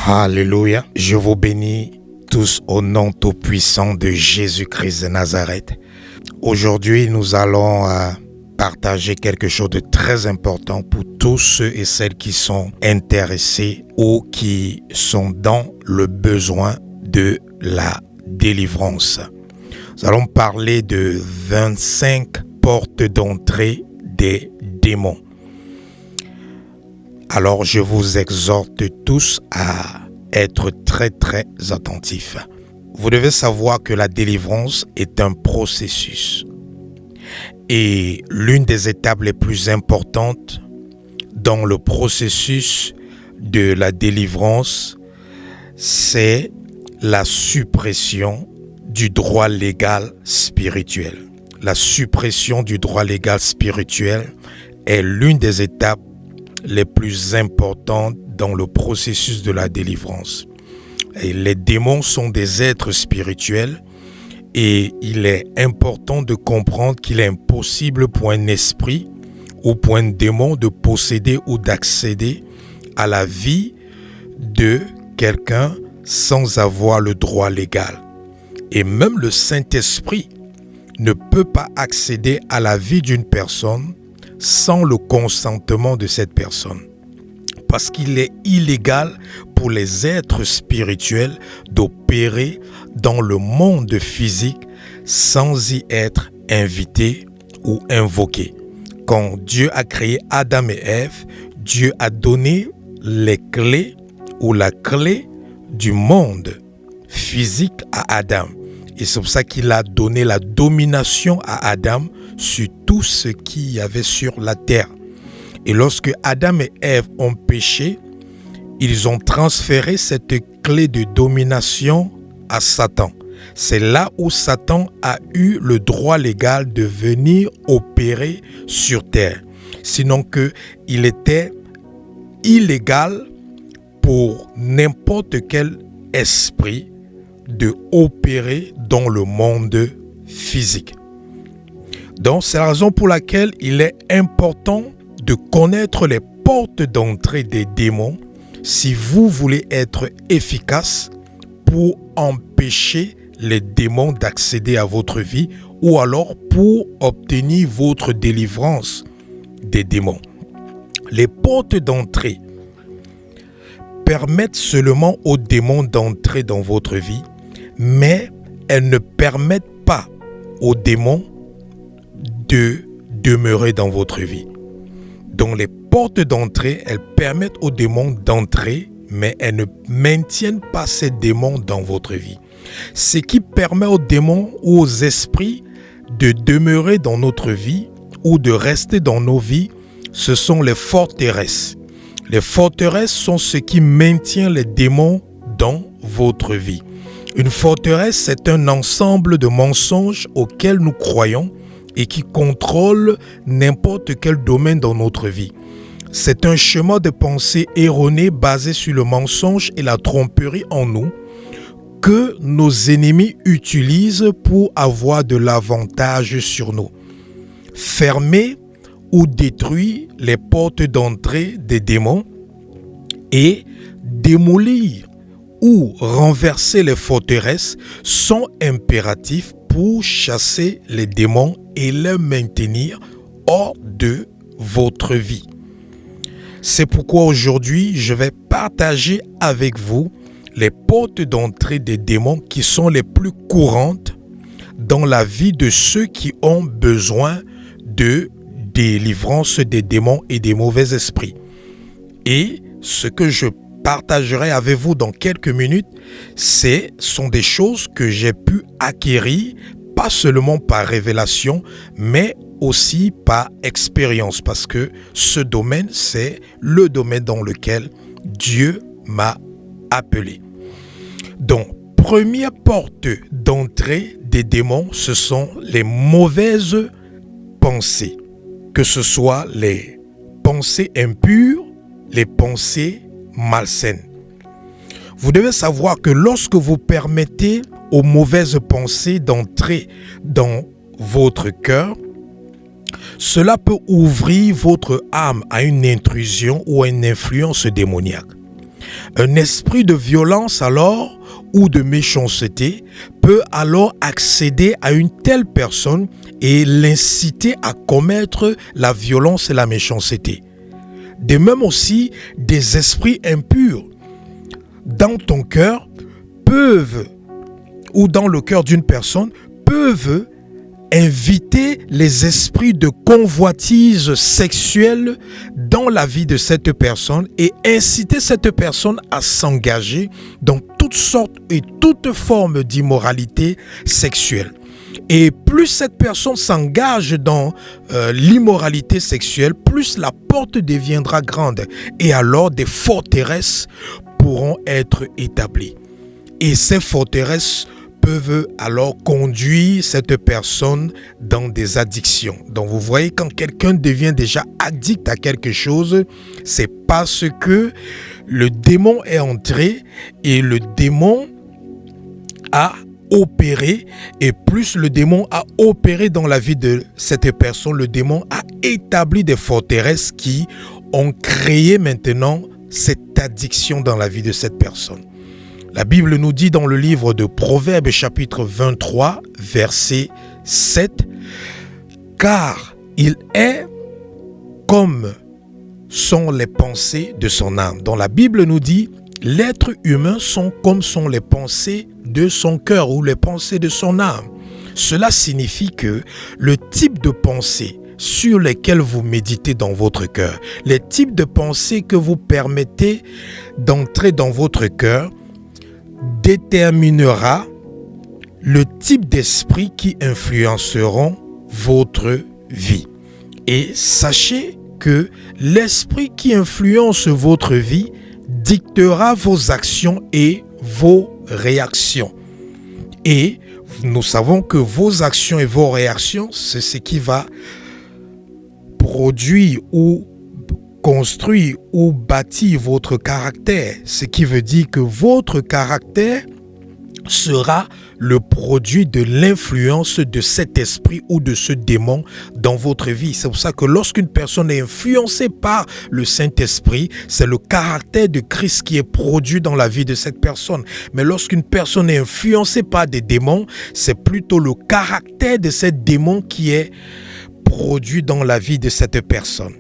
Alléluia. Je vous bénis tous au nom tout-puissant de Jésus-Christ de Nazareth. Aujourd'hui, nous allons partager quelque chose de très important pour tous ceux et celles qui sont intéressés ou qui sont dans le besoin de la délivrance. Nous allons parler de 25 portes d'entrée des démons. Alors, je vous exhorte tous à être très attentifs. Vous devez savoir que la délivrance est un processus. Et l'une des étapes les plus importantes dans le processus de la délivrance, c'est la suppression du droit légal spirituel. La suppression du droit légal spirituel est l'une des étapes les plus importantes dans le processus de la délivrance. Et les démons sont des êtres spirituels et il est important de comprendre qu'il est impossible pour un esprit ou pour un démon de posséder ou d'accéder à la vie de quelqu'un sans avoir le droit légal. Et même le Saint-Esprit ne peut pas accéder à la vie d'une personne sans le consentement de cette personne. Parce qu'il est illégal pour les êtres spirituels d'opérer dans le monde physique sans y être invités ou invoqués. Quand Dieu a créé Adam et Ève, Dieu a donné les clés ou la clé du monde physique à Adam. Et c'est pour ça qu'il a donné la domination à Adam sur tout ce qu'il y avait sur la terre. Et lorsque Adam et Ève ont péché, ils ont transféré cette clé de domination à Satan. C'est là où Satan a eu le droit légal de venir opérer sur terre. Sinon qu'il était illégal pour n'importe quel esprit de opérer dans le monde physique. Donc, c'est la raison pour laquelle il est important de connaître les portes d'entrée des démons si vous voulez être efficace pour empêcher les démons d'accéder à votre vie ou alors pour obtenir votre délivrance des démons. Les portes d'entrée permettent seulement aux démons d'entrer dans votre vie, mais elles ne permettent pas aux démons de demeurer dans votre vie. Donc les portes d'entrée, elles permettent aux démons d'entrer, mais elles ne maintiennent pas ces démons dans votre vie. Ce qui permet aux démons ou aux esprits de demeurer dans notre vie ou de rester dans nos vies, ce sont les forteresses. Les forteresses sont ce qui maintient les démons dans votre vie. Une forteresse, c'est un ensemble de mensonges auxquels nous croyons et qui contrôle n'importe quel domaine dans notre vie. C'est un chemin de pensée erroné basé sur le mensonge et la tromperie en nous que nos ennemis utilisent pour avoir de l'avantage sur nous. Fermer ou détruire les portes d'entrée des démons et démolir ou renverser les forteresses sont impératifs pour chasser les démons et les maintenir hors de votre vie. C'est pourquoi aujourd'hui, je vais partager avec vous les portes d'entrée des démons qui sont les plus courantes dans la vie de ceux qui ont besoin de délivrance des démons et des mauvais esprits. Et ce que je partagerai avec vous dans quelques minutes, sont des choses que j'ai pu acquérir, pas seulement par révélation, mais aussi par expérience, parce que ce domaine, c'est le domaine dans lequel Dieu m'a appelé. Donc, première porte d'entrée des démons, ce sont les mauvaises pensées, que ce soit les pensées impures, les pensées malsaines. Vous devez savoir que lorsque vous permettez aux mauvaises pensées d'entrer dans votre cœur, cela peut ouvrir votre âme à une intrusion ou à une influence démoniaque. Un esprit de violence alors ou de méchanceté peut alors accéder à une telle personne et l'inciter à commettre la violence et la méchanceté. De même aussi, des esprits impurs dans ton cœur peuvent, ou dans le cœur d'une personne, peuvent inviter les esprits de convoitise sexuelle dans la vie de cette personne et inciter cette personne à s'engager dans toutes sortes et toutes formes d'immoralité sexuelle. Et plus cette personne s'engage dans l'immoralité sexuelle, plus la porte deviendra grande et alors des forteresses pourront être établies. Et ces forteresses peuvent alors conduire cette personne dans des addictions. Donc vous voyez, quand quelqu'un devient déjà addict à quelque chose, c'est parce que le démon est entré et le démon a opéré, et plus le démon a opéré dans la vie de cette personne, le démon a établi des forteresses qui ont créé maintenant cette addiction dans la vie de cette personne. La Bible nous dit dans le livre de Proverbes chapitre 23 verset 7, « Car il est comme sont les pensées de son âme. » Donc la Bible nous dit « L'être humain sont comme sont les pensées de son cœur ou les pensées de son âme. » Cela signifie que le type de pensée sur lesquelles vous méditez dans votre cœur, les types de pensées que vous permettez d'entrer dans votre cœur, déterminera le type d'esprit qui influenceront votre vie. Et sachez que l'esprit qui influence votre vie dictera vos actions et vos réactions. Et nous savons que vos actions et vos réactions, c'est ce qui va produire ou construire ou bâtir votre caractère. Ce qui veut dire que votre caractère sera le produit de l'influence de cet esprit ou de ce démon dans votre vie. C'est pour ça que lorsqu'une personne est influencée par le Saint-Esprit, c'est le caractère de Christ qui est produit dans la vie de cette personne. Mais lorsqu'une personne est influencée par des démons, c'est plutôt le caractère de ces démons qui est produit dans la vie de cette personne.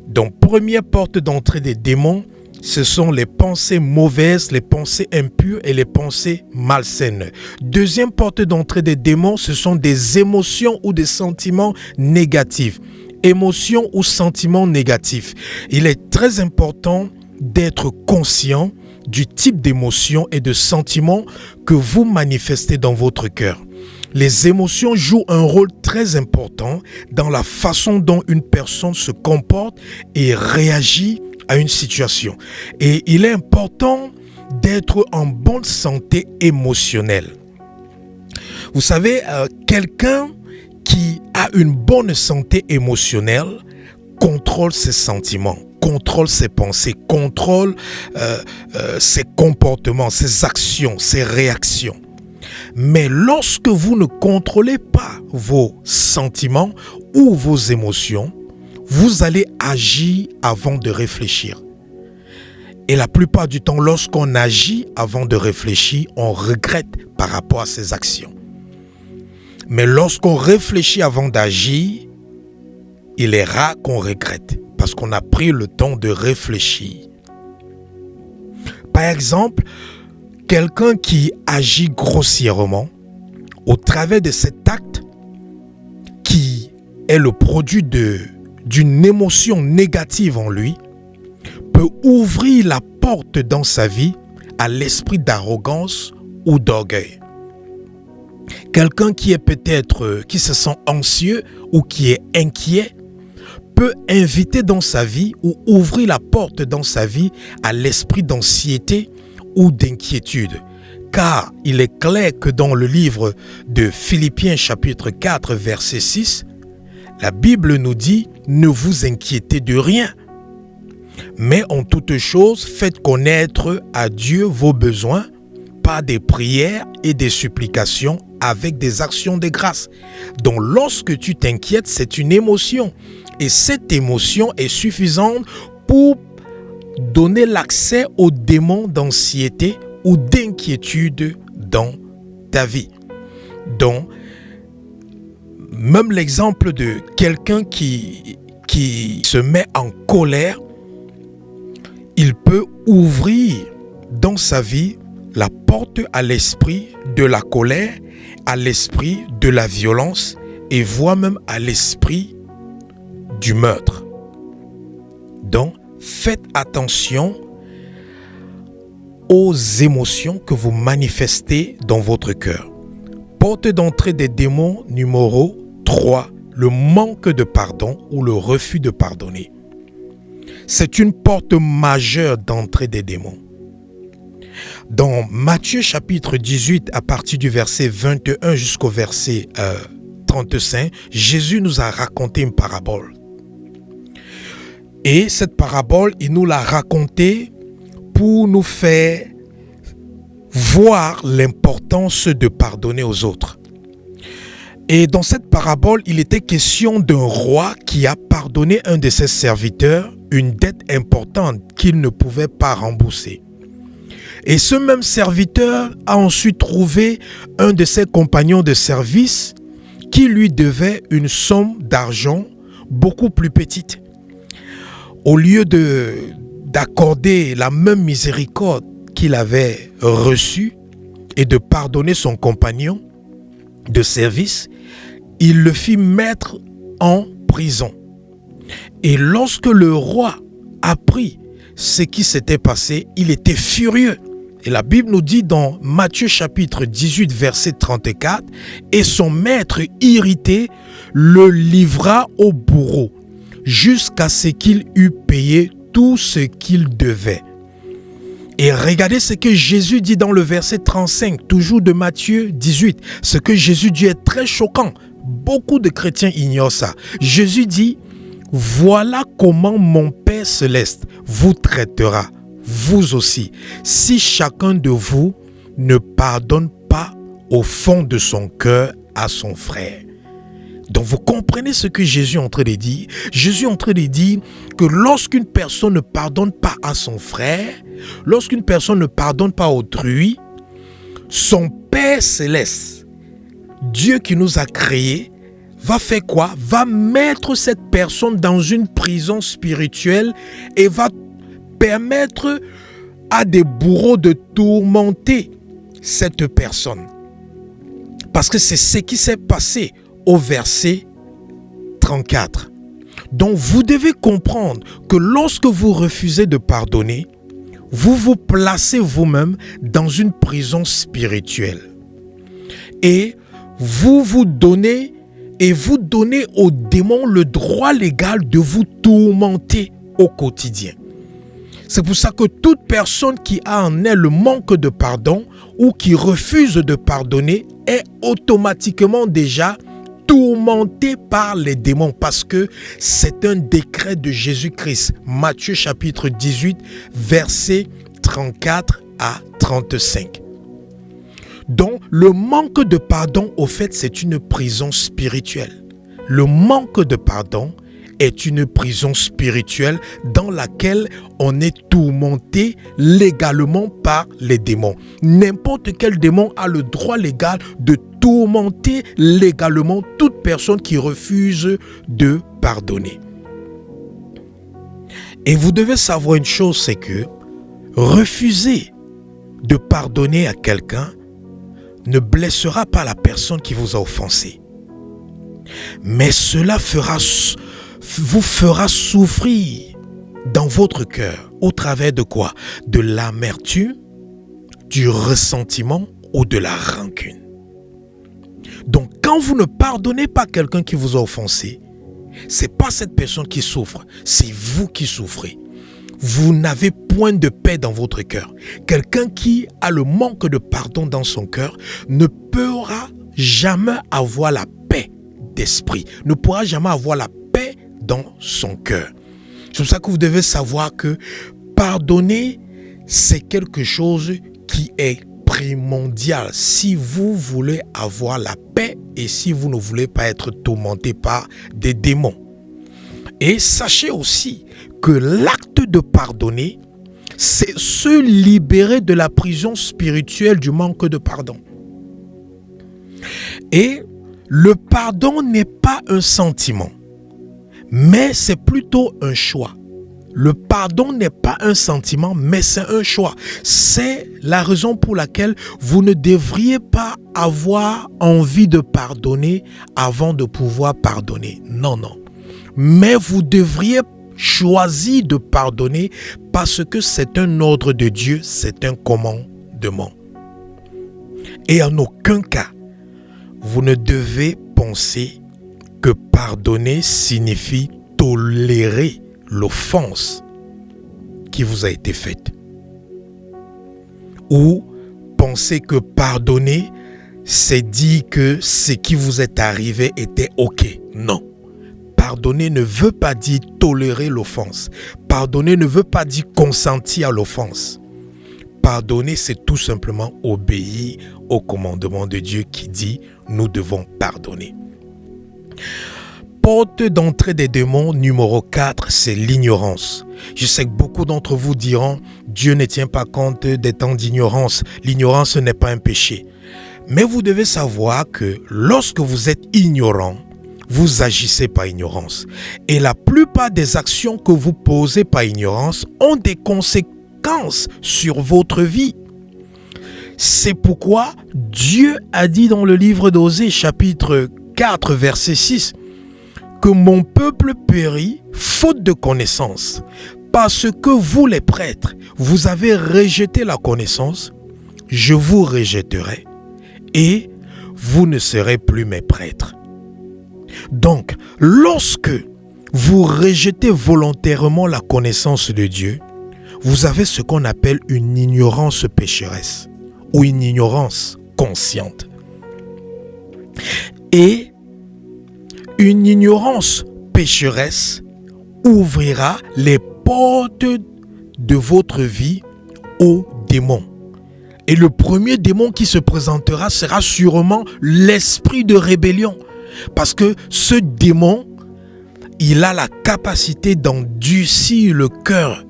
Donc, première porte d'entrée des démons, ce sont les pensées mauvaises, les pensées impures et les pensées malsaines. Deuxième porte d'entrée des démons, ce sont des émotions ou des sentiments négatifs. Émotions ou sentiments négatifs. Il est très important d'être conscient du type d'émotions et de sentiments que vous manifestez dans votre cœur. Les émotions jouent un rôle très important dans la façon dont une personne se comporte et réagit à une situation. Et il est important d'être en bonne santé émotionnelle. Vous savez, quelqu'un qui a une bonne santé émotionnelle contrôle ses sentiments, contrôle ses pensées, contrôle ses comportements, ses actions, ses réactions. Mais lorsque vous ne contrôlez pas vos sentiments ou vos émotions, vous allez agir avant de réfléchir. Et la plupart du temps, lorsqu'on agit avant de réfléchir, on regrette par rapport à ses actions. Mais lorsqu'on réfléchit avant d'agir, il est rare qu'on regrette parce qu'on a pris le temps de réfléchir. Par exemple, quelqu'un qui agit grossièrement, au travers de cet acte qui est le produit d'une émotion négative en lui, peut ouvrir la porte dans sa vie à l'esprit d'arrogance ou d'orgueil. Quelqu'un qui est peut-être, qui se sent anxieux ou qui est inquiet, peut inviter dans sa vie ou ouvrir la porte dans sa vie à l'esprit d'anxiété ou d'inquiétude. Car il est clair que dans le livre de Philippiens chapitre 4 verset 6, la Bible nous dit « Ne vous inquiétez de rien, mais en toute chose, faites connaître à Dieu vos besoins par des prières et des supplications avec des actions de grâce. » Donc lorsque tu t'inquiètes, c'est une émotion. Et cette émotion est suffisante pour donner l'accès aux démons d'anxiété ou d'inquiétude dans ta vie. Donc, même l'exemple de quelqu'un qui se met en colère, il peut ouvrir dans sa vie la porte à l'esprit de la colère, à l'esprit de la violence et voire même à l'esprit du meurtre. Donc, faites attention aux émotions que vous manifestez dans votre cœur. Porte d'entrée des démons numéro 3, le manque de pardon ou le refus de pardonner. C'est une porte majeure d'entrée des démons. Dans Matthieu chapitre 18, à partir du verset 21 jusqu'au verset 35, Jésus nous a raconté une parabole. Et cette parabole, il nous l'a racontée pour nous faire voir l'importance de pardonner aux autres. Et dans cette parabole, il était question d'un roi qui a pardonné un de ses serviteurs une dette importante qu'il ne pouvait pas rembourser. Et ce même serviteur a ensuite trouvé un de ses compagnons de service qui lui devait une somme d'argent beaucoup plus petite. Au lieu d'accorder la même miséricorde qu'il avait reçue et de pardonner son compagnon de service, il le fit mettre en prison. Et lorsque le roi apprit ce qui s'était passé, il était furieux. Et la Bible nous dit dans Matthieu chapitre 18 verset 34, « Et son maître irrité le livra au bourreau jusqu'à ce qu'il eût payé tout ce qu'il devait. » Et regardez ce que Jésus dit dans le verset 35, toujours de Matthieu 18. Ce que Jésus dit est très choquant. Beaucoup de chrétiens ignorent ça. Jésus dit, « Voilà comment mon Père céleste vous traitera, vous aussi, si chacun de vous ne pardonne pas au fond de son cœur à son frère. » Donc vous comprenez ce que Jésus est en train de dire. Jésus est en train de dire que lorsqu'une personne ne pardonne pas à son frère, lorsqu'une personne ne pardonne pas autrui, son Père céleste, Dieu qui nous a créés, va faire quoi? Va mettre cette personne dans une prison spirituelle et va permettre à des bourreaux de tourmenter cette personne. Parce que c'est ce qui s'est passé au verset 34. Donc vous devez comprendre que lorsque vous refusez de pardonner, vous vous placez vous-même dans une prison spirituelle. Et vous donnez aux démons le droit légal de vous tourmenter au quotidien. C'est pour ça que toute personne qui a en elle le manque de pardon ou qui refuse de pardonner est automatiquement déjà tourmenté par les démons, parce que c'est un décret de Jésus-Christ. Matthieu chapitre 18, versets 34 à 35. Donc, le manque de pardon, au fait, c'est une prison spirituelle. Le manque de pardon est une prison spirituelle dans laquelle on est tourmenté légalement par les démons. N'importe quel démon a le droit légal de tourmenter légalement toute personne qui refuse de pardonner. Et vous devez savoir une chose, c'est que refuser de pardonner à quelqu'un ne blessera pas la personne qui vous a offensé. Mais cela vous fera souffrir dans votre cœur. Au travers de quoi? De l'amertume, du ressentiment ou de la rancune. Donc quand vous ne pardonnez pas quelqu'un qui vous a offensé, ce n'est pas cette personne qui souffre, c'est vous qui souffrez. Vous n'avez point de paix dans votre cœur. Quelqu'un qui a le manque de pardon dans son cœur ne pourra jamais avoir la paix d'esprit, ne pourra jamais avoir la paix dans son cœur. C'est pour ça que vous devez savoir que pardonner, c'est quelque chose qui est primordial si vous voulez avoir la paix et si vous ne voulez pas être tourmenté par des démons. Et sachez aussi que l'acte de pardonner C'est se libérer de la prison spirituelle du manque de pardon. Et le pardon n'est pas un sentiment, mais c'est plutôt un choix. Le pardon n'est pas un sentiment, mais c'est un choix. C'est la raison pour laquelle vous ne devriez pas avoir envie de pardonner avant de pouvoir pardonner. Non, non. Mais vous devriez choisir de pardonner parce que c'est un ordre de Dieu, c'est un commandement. Et en aucun cas, vous ne devez penser que pardonner signifie tolérer l'offense qui vous a été faite. Ou penser que pardonner, c'est dire que ce qui vous est arrivé était OK. Non. Pardonner ne veut pas dire tolérer l'offense. Pardonner ne veut pas dire consentir à l'offense. Pardonner, c'est tout simplement obéir au commandement de Dieu qui dit nous devons pardonner. Porte d'entrée des démons numéro 4, c'est l'ignorance. Je sais que beaucoup d'entre vous diront Dieu ne tient pas compte des temps d'ignorance. L'ignorance n'est pas un péché. Mais vous devez savoir que lorsque vous êtes ignorant, vous agissez par ignorance. Et la plupart des actions que vous posez par ignorance ont des conséquences sur votre vie. C'est pourquoi Dieu a dit dans le livre d'Osée, chapitre 4, verset 6, que mon peuple périt faute de connaissance, parce que vous les prêtres, vous avez rejeté la connaissance, je vous rejetterai et vous ne serez plus mes prêtres. Donc, lorsque vous rejetez volontairement la connaissance de Dieu, vous avez ce qu'on appelle une ignorance pécheresse ou une ignorance consciente. Et une ignorance pécheresse ouvrira les portes de votre vie aux démons. Et le premier démon qui se présentera sera sûrement l'esprit de rébellion. Parce que ce démon, il a la capacité d'endurcir le cœur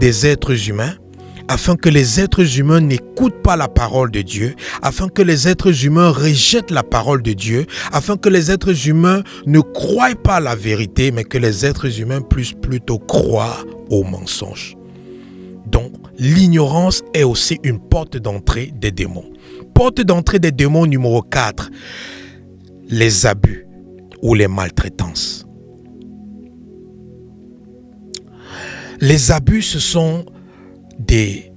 des êtres humains afin que les êtres humains n'écoutent pas la parole de Dieu, afin que les êtres humains rejettent la parole de Dieu, afin que les êtres humains ne croient pas à la vérité, mais que les êtres humains puissent plutôt croire aux mensonges. Donc, l'ignorance est aussi une porte d'entrée des démons. Porte d'entrée des démons numéro 4, les abus ou les maltraitances. Les abus, ce sont des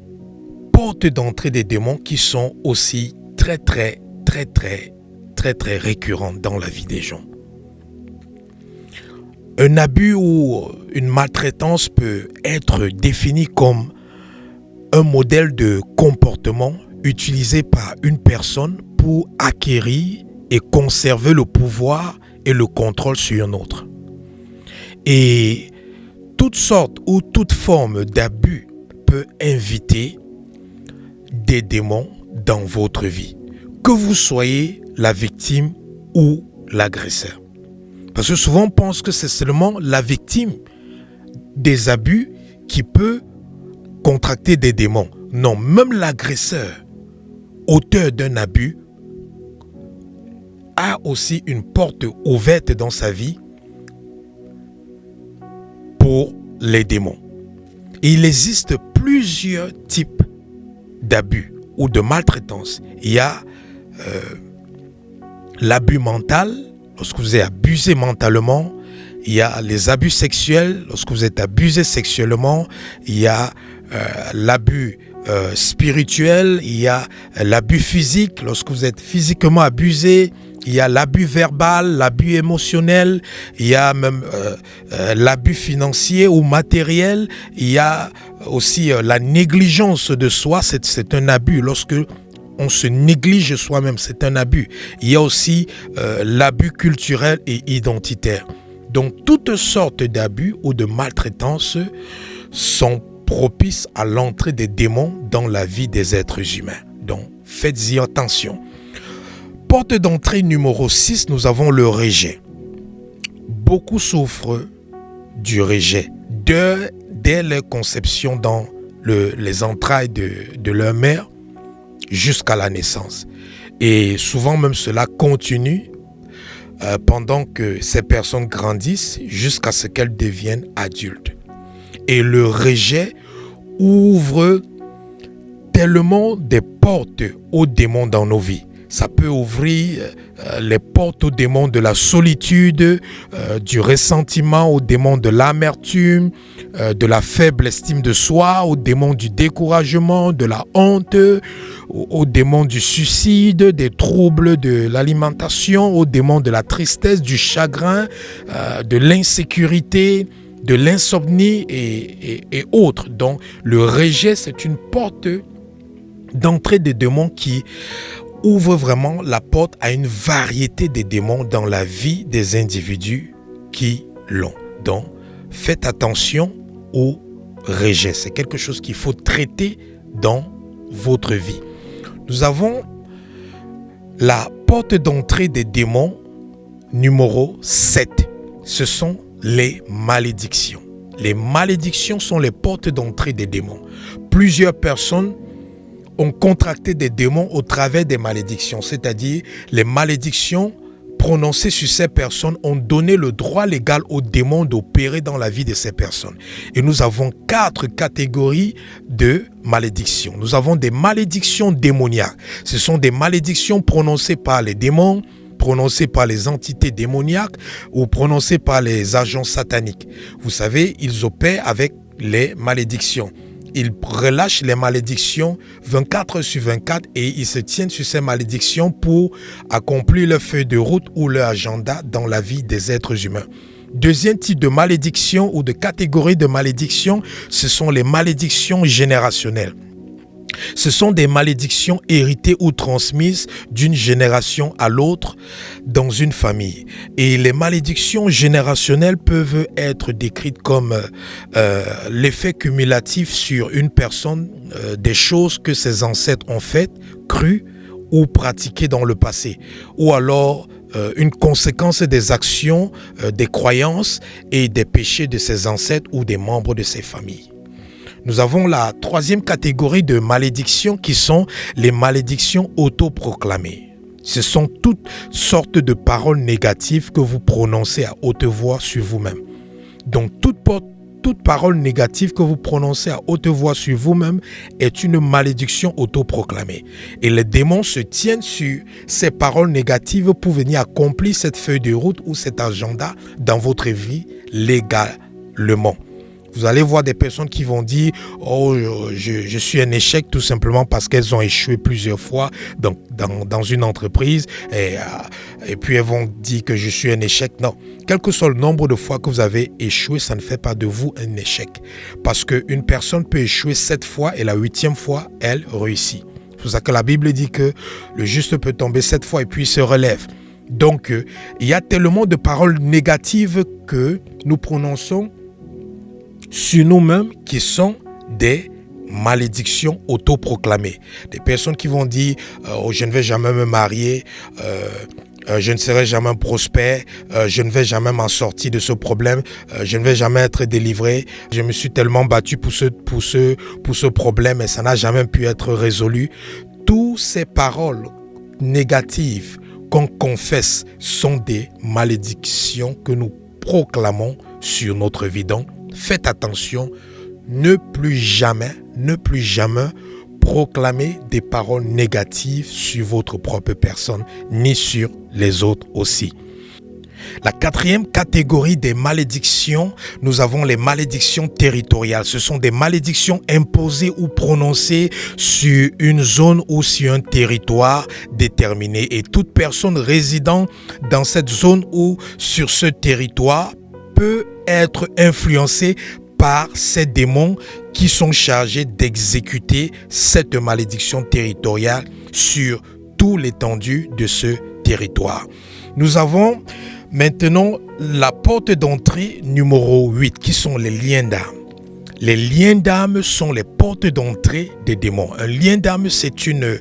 portes d'entrée des démons qui sont aussi très récurrentes dans la vie des gens. Un abus ou une maltraitance peut être défini comme un modèle de comportement utilisé par une personne pour acquérir et conserver le pouvoir et le contrôle sur un autre. Et toute sorte ou toute forme d'abus peut inviter des démons dans votre vie, que vous soyez la victime ou l'agresseur. Parce que souvent on pense que c'est seulement la victime des abus qui peut contracter des démons. Non, même l'agresseur, auteur d'un abus, a aussi une porte ouverte dans sa vie pour les démons. Et il existe plusieurs types d'abus ou de maltraitance. Il y a l'abus mental, lorsque vous êtes abusé mentalement. Il y a les abus sexuels, lorsque vous êtes abusé sexuellement. Il y a l'abus spirituel. Il y a l'abus physique, lorsque vous êtes physiquement abusé. Il y a l'abus verbal, l'abus émotionnel, il y a même l'abus financier ou matériel, il y a aussi la négligence de soi, c'est un abus. Lorsque on se néglige soi-même, c'est un abus. Il y a aussi l'abus culturel et identitaire. Donc toutes sortes d'abus ou de maltraitances sont propices à l'entrée des démons dans la vie des êtres humains. Donc faites-y attention. Porte d'entrée numéro 6, nous avons le rejet. Beaucoup souffrent du rejet dès leur conception dans les entrailles de leur mère jusqu'à la naissance. Et souvent même cela continue pendant que ces personnes grandissent jusqu'à ce qu'elles deviennent adultes. Et le rejet ouvre tellement des portes aux démons dans nos vies. Ça peut ouvrir les portes aux démons de la solitude, du ressentiment, aux démons de l'amertume, de la faible estime de soi, aux démons du découragement, de la honte, aux démons du suicide, des troubles de l'alimentation, aux démons de la tristesse, du chagrin, de l'insécurité, de l'insomnie et autres. Donc le rejet, c'est une porte d'entrée des démons qui ouvre vraiment la porte à une variété de démons dans la vie des individus qui l'ont. Donc, faites attention au rejet. C'est quelque chose qu'il faut traiter dans votre vie. Nous avons la porte d'entrée des démons numéro 7. Ce sont les malédictions. Les malédictions sont les portes d'entrée des démons. Plusieurs personnes ont contracté des démons au travers des malédictions, c'est-à-dire les malédictions prononcées sur ces personnes ont donné le droit légal aux démons d'opérer dans la vie de ces personnes. Et nous avons 4 catégories de malédictions. Nous avons des malédictions démoniaques. Ce sont des malédictions prononcées par les démons, prononcées par les entités démoniaques ou prononcées par les agents sataniques. Vous savez, ils opèrent avec les malédictions. Ils relâchent les malédictions 24 sur 24 et ils se tiennent sur ces malédictions pour accomplir leur feuille de route ou leur agenda dans la vie des êtres humains. Deuxième type de malédiction ou de catégorie de malédiction, ce sont les malédictions générationnelles. Ce sont des malédictions héritées ou transmises d'une génération à l'autre dans une famille. Et les malédictions générationnelles peuvent être décrites comme l'effet cumulatif sur une personne des choses que ses ancêtres ont faites, crues ou pratiquées dans le passé. Ou alors une conséquence des actions, des croyances et des péchés de ses ancêtres ou des membres de ses familles. Nous avons la troisième catégorie de malédictions qui sont les malédictions autoproclamées. Ce sont toutes sortes de paroles négatives que vous prononcez à haute voix sur vous-même. Donc toute parole négative que vous prononcez à haute voix sur vous-même est une malédiction autoproclamée. Et les démons se tiennent sur ces paroles négatives pour venir accomplir cette feuille de route ou cet agenda dans votre vie légalement. Vous allez voir des personnes qui vont dire « Oh, je suis un échec » tout simplement parce qu'elles ont échoué plusieurs fois dans une entreprise et puis elles vont dire que je suis un échec. Non, quel que soit le nombre de fois que vous avez échoué, ça ne fait pas de vous un échec. Parce qu'une personne peut échouer 7 fois et la 8e fois, elle réussit. C'est pour ça que la Bible dit que le juste peut tomber 7 fois et puis il se relève. Donc, il y a tellement de paroles négatives que nous prononçons sur nous-mêmes qui sont des malédictions autoproclamées. Des personnes qui vont dire oh, je ne vais jamais me marier, je ne serai jamais prospère, je ne vais jamais m'en sortir de ce problème, je ne vais jamais être délivré, je me suis tellement battu pour ce problème et ça n'a jamais pu être résolu. Toutes ces paroles négatives qu'on confesse sont des malédictions que nous proclamons sur notre vie. Donc, faites attention, ne plus jamais proclamer des paroles négatives sur votre propre personne, ni sur les autres aussi. La 4e catégorie des malédictions, nous avons les malédictions territoriales. Ce sont des malédictions imposées ou prononcées sur une zone ou sur un territoire déterminé. Et toute personne résidant dans cette zone ou sur ce territoire peut être influencé par ces démons qui sont chargés d'exécuter cette malédiction territoriale sur toute l'étendue de ce territoire. Nous avons maintenant la porte d'entrée numéro 8 qui sont les liens d'âme. Les liens d'âme sont les portes d'entrée des démons. Un lien d'âme, c'est une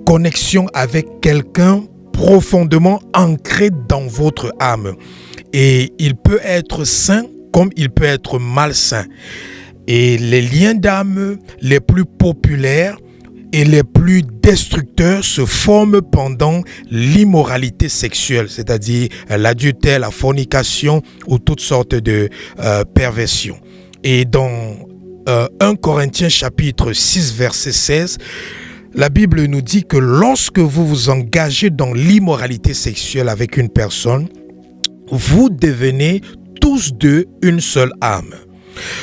connexion avec quelqu'un profondément ancré dans votre âme. Et il peut être sain comme il peut être malsain. Et les liens d'âme les plus populaires et les plus destructeurs se forment pendant l'immoralité sexuelle, c'est-à-dire l'adultère, la fornication ou toutes sortes de perversions. Et dans 1 Corinthiens chapitre 6 verset 16, la Bible nous dit que lorsque vous vous engagez dans l'immoralité sexuelle avec une personne, vous devenez tous deux une seule âme.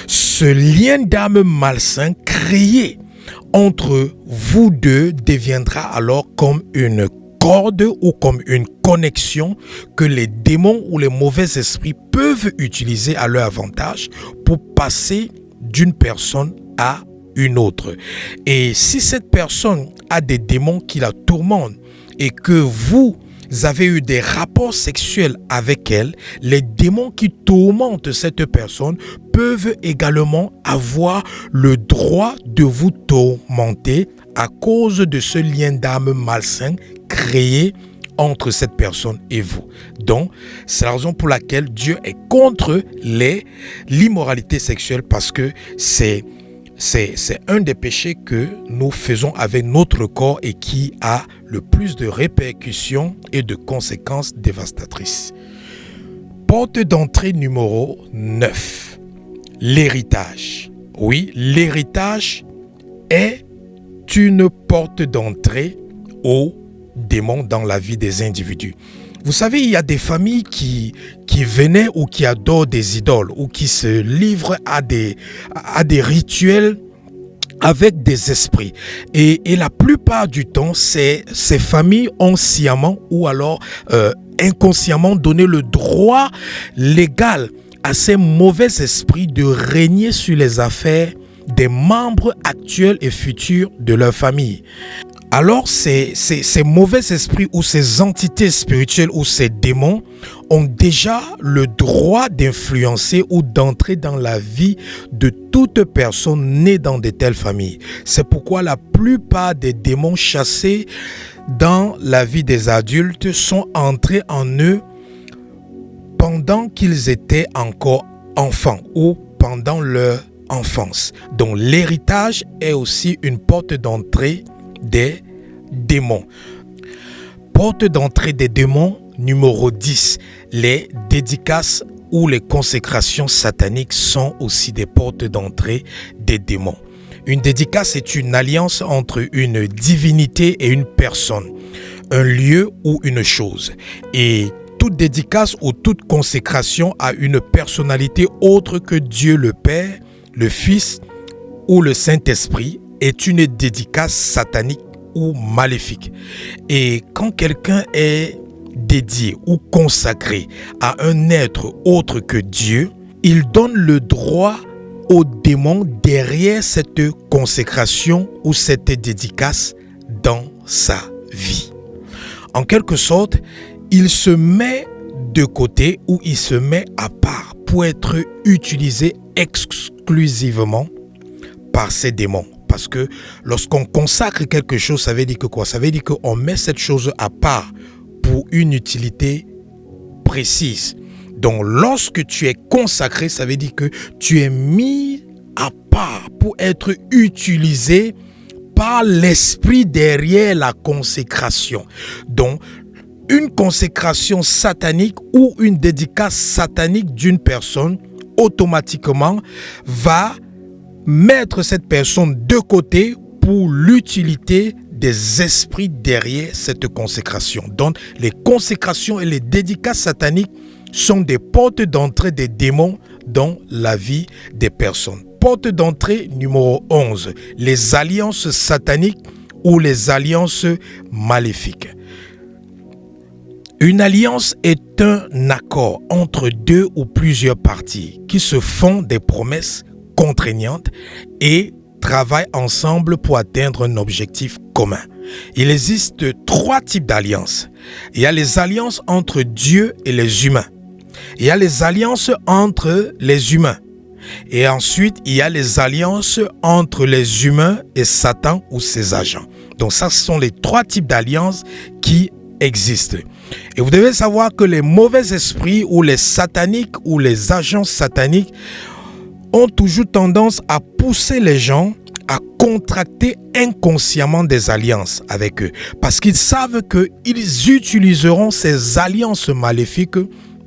Ce lien d'âme malsain créé entre vous deux deviendra alors comme une corde ou comme une connexion que les démons ou les mauvais esprits peuvent utiliser à leur avantage pour passer d'une personne à une autre. Et si cette personne a des démons qui la tourmentent et que vous avez eu des rapports sexuels avec elle, les démons qui tourmentent cette personne peuvent également avoir le droit de vous tourmenter à cause de ce lien d'âme malsain créé entre cette personne et vous. Donc, c'est la raison pour laquelle Dieu est contre l'immoralité sexuelle, parce que c'est un des péchés que nous faisons avec notre corps et qui a le plus de répercussions et de conséquences dévastatrices. Porte d'entrée numéro 9. L'héritage. Oui, l'héritage est une porte d'entrée aux démons dans la vie des individus. Vous savez, il y a des familles qui venaient ou qui adorent des idoles ou qui se livrent à des rituels avec des esprits. Et la plupart du temps, ces familles ont sciemment ou alors inconsciemment donné le droit légal à ces mauvais esprits de régner sur les affaires des membres actuels et futurs de leur famille. Alors ces mauvais esprits ou ces entités spirituelles ou ces démons ont déjà le droit d'influencer ou d'entrer dans la vie de toute personne née dans de telles familles. C'est pourquoi la plupart des démons chassés dans la vie des adultes sont entrés en eux pendant qu'ils étaient encore enfants ou pendant leur enfance. Donc l'héritage est aussi une porte d'entrée des démons. Porte d'entrée des démons numéro 10. Les dédicaces ou les consécrations sataniques sont aussi des portes d'entrée des démons. Une dédicace est une alliance entre une divinité et une personne, un lieu ou une chose. Et toute dédicace ou toute consécration à une personnalité autre que Dieu le Père, le Fils ou le Saint-Esprit est une dédicace satanique ou maléfique. Et quand quelqu'un est dédié ou consacré à un être autre que Dieu, il donne le droit aux démons derrière cette consécration ou cette dédicace dans sa vie. En quelque sorte, il se met de côté ou il se met à part pour être utilisé exclusivement par ces démons. Parce que lorsqu'on consacre quelque chose, ça veut dire que quoi? Ça veut dire qu'on met cette chose à part pour une utilité précise. Donc lorsque tu es consacré, ça veut dire que tu es mis à part pour être utilisé par l'esprit derrière la consécration. Donc une consécration satanique ou une dédicace satanique d'une personne automatiquement va mettre cette personne de côté pour l'utilité des esprits derrière cette consécration. Donc, les consécrations et les dédicaces sataniques sont des portes d'entrée des démons dans la vie des personnes. Porte d'entrée numéro 11, les alliances sataniques ou les alliances maléfiques. Une alliance est un accord entre deux ou plusieurs parties qui se font des promesses contraignantes et travaillent ensemble pour atteindre un objectif commun. Il existe 3 types d'alliances. Il y a les alliances entre Dieu et les humains. Il y a les alliances entre les humains. Et ensuite, il y a les alliances entre les humains et Satan ou ses agents. Donc ça, ce sont les 3 types d'alliances qui existent. Et vous devez savoir que les mauvais esprits ou les sataniques ou les agents sataniques ont toujours tendance à pousser les gens à contracter inconsciemment des alliances avec eux. Parce qu'ils savent qu'ils utiliseront ces alliances maléfiques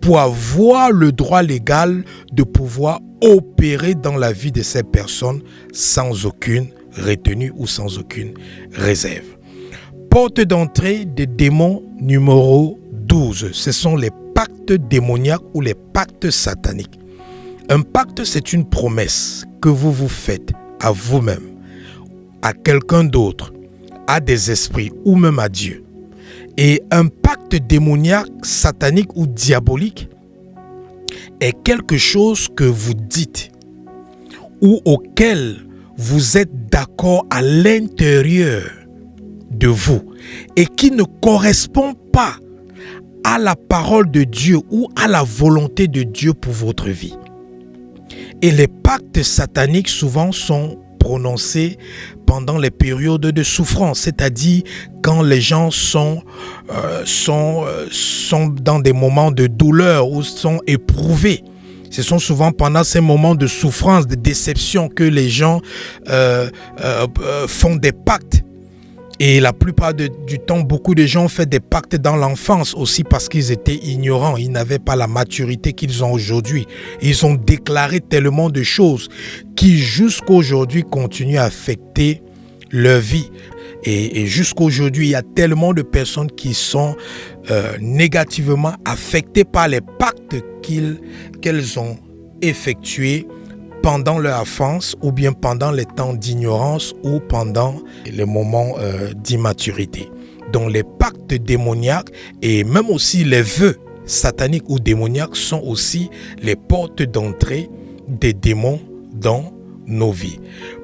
pour avoir le droit légal de pouvoir opérer dans la vie de ces personnes sans aucune retenue ou sans aucune réserve. Porte d'entrée des démons numéro 12. Ce sont les pactes démoniaques ou les pactes sataniques. Un pacte, c'est une promesse que vous vous faites à vous-même, à quelqu'un d'autre, à des esprits ou même à Dieu. Et un pacte démoniaque, satanique ou diabolique est quelque chose que vous dites ou auquel vous êtes d'accord à l'intérieur de vous et qui ne correspond pas à la parole de Dieu ou à la volonté de Dieu pour votre vie. Et les pactes sataniques souvent sont prononcés pendant les périodes de souffrance, c'est-à-dire quand les gens sont dans des moments de douleur ou sont éprouvés. Ce sont souvent pendant ces moments de souffrance, de déception que les gens font des pactes. Et la plupart du temps, beaucoup de gens ont fait des pactes dans l'enfance aussi parce qu'ils étaient ignorants. Ils n'avaient pas la maturité qu'ils ont aujourd'hui. Ils ont déclaré tellement de choses qui jusqu'à aujourd'hui continuent à affecter leur vie. Et jusqu'à aujourd'hui, il y a tellement de personnes qui sont négativement affectées par les pactes qu'elles ont effectués pendant leur enfance ou bien pendant les temps d'ignorance ou pendant les moments d'immaturité. Donc les pactes démoniaques et même aussi les vœux sataniques ou démoniaques sont aussi les portes d'entrée des démons dans nos vies.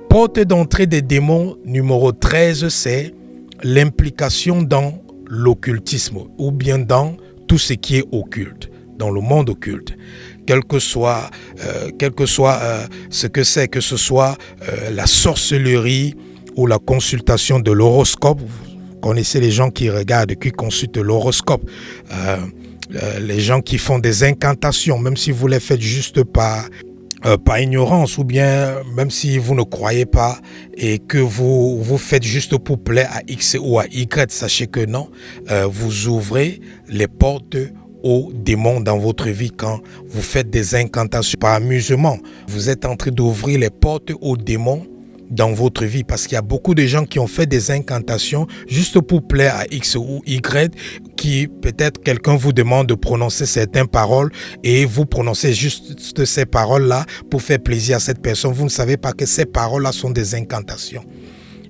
Porte d'entrée des démons numéro 13, c'est l'implication dans l'occultisme ou bien dans tout ce qui est occulte, dans le monde occulte. Quel que soit ce que c'est, que ce soit la sorcellerie ou la consultation de l'horoscope. Vous connaissez les gens qui regardent, qui consultent l'horoscope. Les gens qui font des incantations, même si vous les faites juste par ignorance ou bien même si vous ne croyez pas et que vous faites juste pour plaire à X ou à Y, sachez que non, vous ouvrez les portes aux démons dans votre vie quand vous faites des incantations par amusement. Vous êtes en train d'ouvrir les portes aux démons dans votre vie parce qu'il y a beaucoup de gens qui ont fait des incantations juste pour plaire à X ou Y, qui peut-être quelqu'un vous demande de prononcer certaines paroles et vous prononcez juste ces paroles-là pour faire plaisir à cette personne. Vous ne savez pas que ces paroles-là sont des incantations.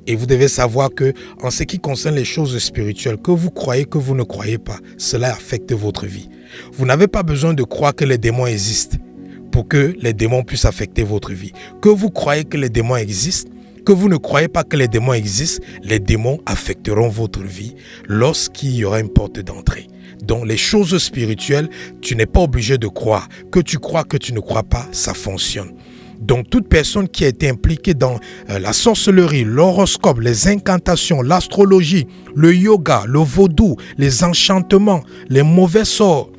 Et vous devez savoir que en ce qui concerne les choses spirituelles, que vous croyez, que vous ne croyez pas, cela affecte votre vie. Vous n'avez pas besoin de croire que les démons existent pour que les démons puissent affecter votre vie. Que vous croyez que les démons existent, que vous ne croyez pas que les démons existent, les démons affecteront votre vie lorsqu'il y aura une porte d'entrée. Donc les choses spirituelles, tu n'es pas obligé de croire. Que tu crois, que tu ne crois pas, ça fonctionne. Donc toute personne qui a été impliquée dans la sorcellerie, l'horoscope, les incantations, l'astrologie, le yoga, le vaudou, les enchantements, les mauvais sorts,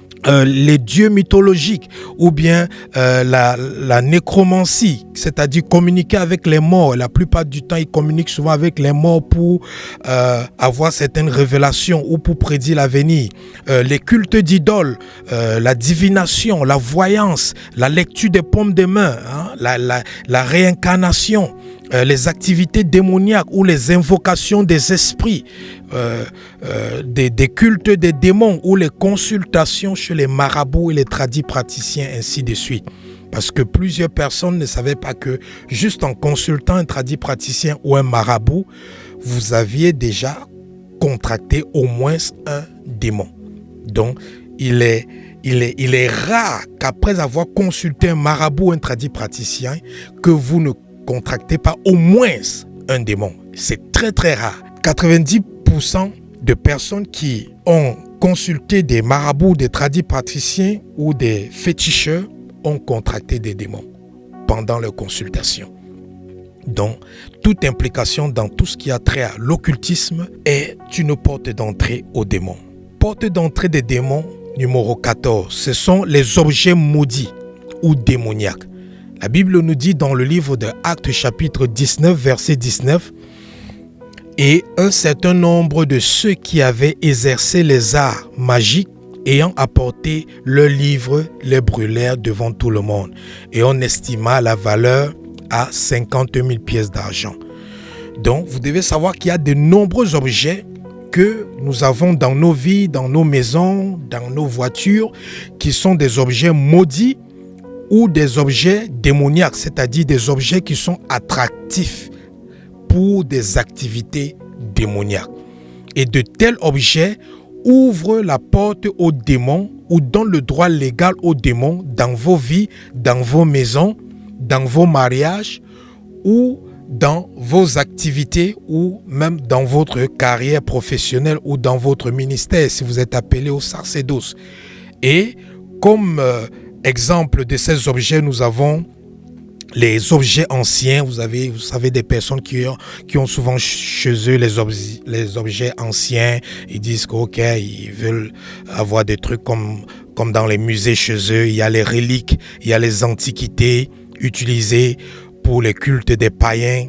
les dieux mythologiques ou bien la nécromancie, c'est-à-dire communiquer avec les morts. La plupart du temps, ils communiquent souvent avec les morts pour avoir certaines révélations ou pour prédire l'avenir. Les cultes d'idoles, la divination, la voyance, la lecture des paumes des mains, hein, la réincarnation, les activités démoniaques ou les invocations des esprits, des cultes des démons ou les consultations chez les marabouts et les tradipraticiens, ainsi de suite. Parce que plusieurs personnes ne savaient pas que juste en consultant un tradipraticien ou un marabout, vous aviez déjà contracté au moins un démon. Donc, il est rare qu'après avoir consulté un marabout ou un tradipraticien, que vous ne contractez pas au moins un démon. C'est très très rare. 90% de personnes qui ont consulté des marabouts, des tradipraticiens ou des féticheurs ont contracté des démons pendant leur consultation. Donc, toute implication dans tout ce qui a trait à l'occultisme est une porte d'entrée aux démons. Porte d'entrée des démons numéro 14, ce sont les objets maudits ou démoniaques. La Bible nous dit dans le livre de Actes chapitre 19, verset 19, « Et un certain nombre de ceux qui avaient exercé les arts magiques, ayant apporté leurs livres, les brûlèrent devant tout le monde. Et on estima la valeur à 50 000 pièces d'argent. » Donc, vous devez savoir qu'il y a de nombreux objets que nous avons dans nos vies, dans nos maisons, dans nos voitures, qui sont des objets maudits ou des objets démoniaques, c'est-à-dire des objets qui sont attractifs pour des activités démoniaques. Et de tels objets ouvrent la porte aux démons ou donnent le droit légal aux démons dans vos vies, dans vos maisons, dans vos mariages ou dans vos activités ou même dans votre carrière professionnelle ou dans votre ministère si vous êtes appelé au sacerdoce. Et comme exemple de ces objets, nous avons les objets anciens. Vous savez des personnes qui ont souvent chez eux les objets anciens. Ils disent qu'ils veulent avoir des trucs comme dans les musées chez eux. Il y a les reliques, il y a les antiquités utilisées pour les cultes des païens,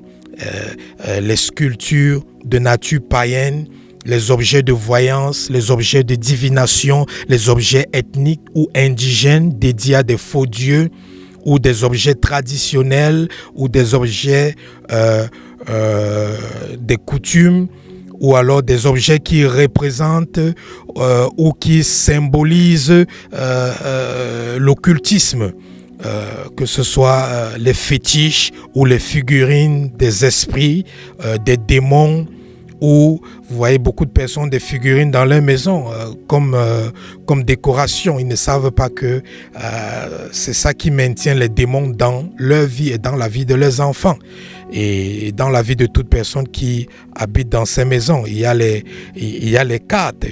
les sculptures de nature païenne, les objets de voyance, les objets de divination, les objets ethniques ou indigènes dédiés à des faux dieux, ou des objets traditionnels, ou des objets des coutumes, ou alors des objets qui représentent ou qui symbolisent l'occultisme. Que ce soit les fétiches ou les figurines des esprits, des démons, ou vous voyez beaucoup de personnes des figurines dans leur maison comme décoration. Ils ne savent pas que c'est ça qui maintient les démons dans leur vie et dans la vie de leurs enfants et dans la vie de toute personne qui habite dans ces maisons. Il y a les cartes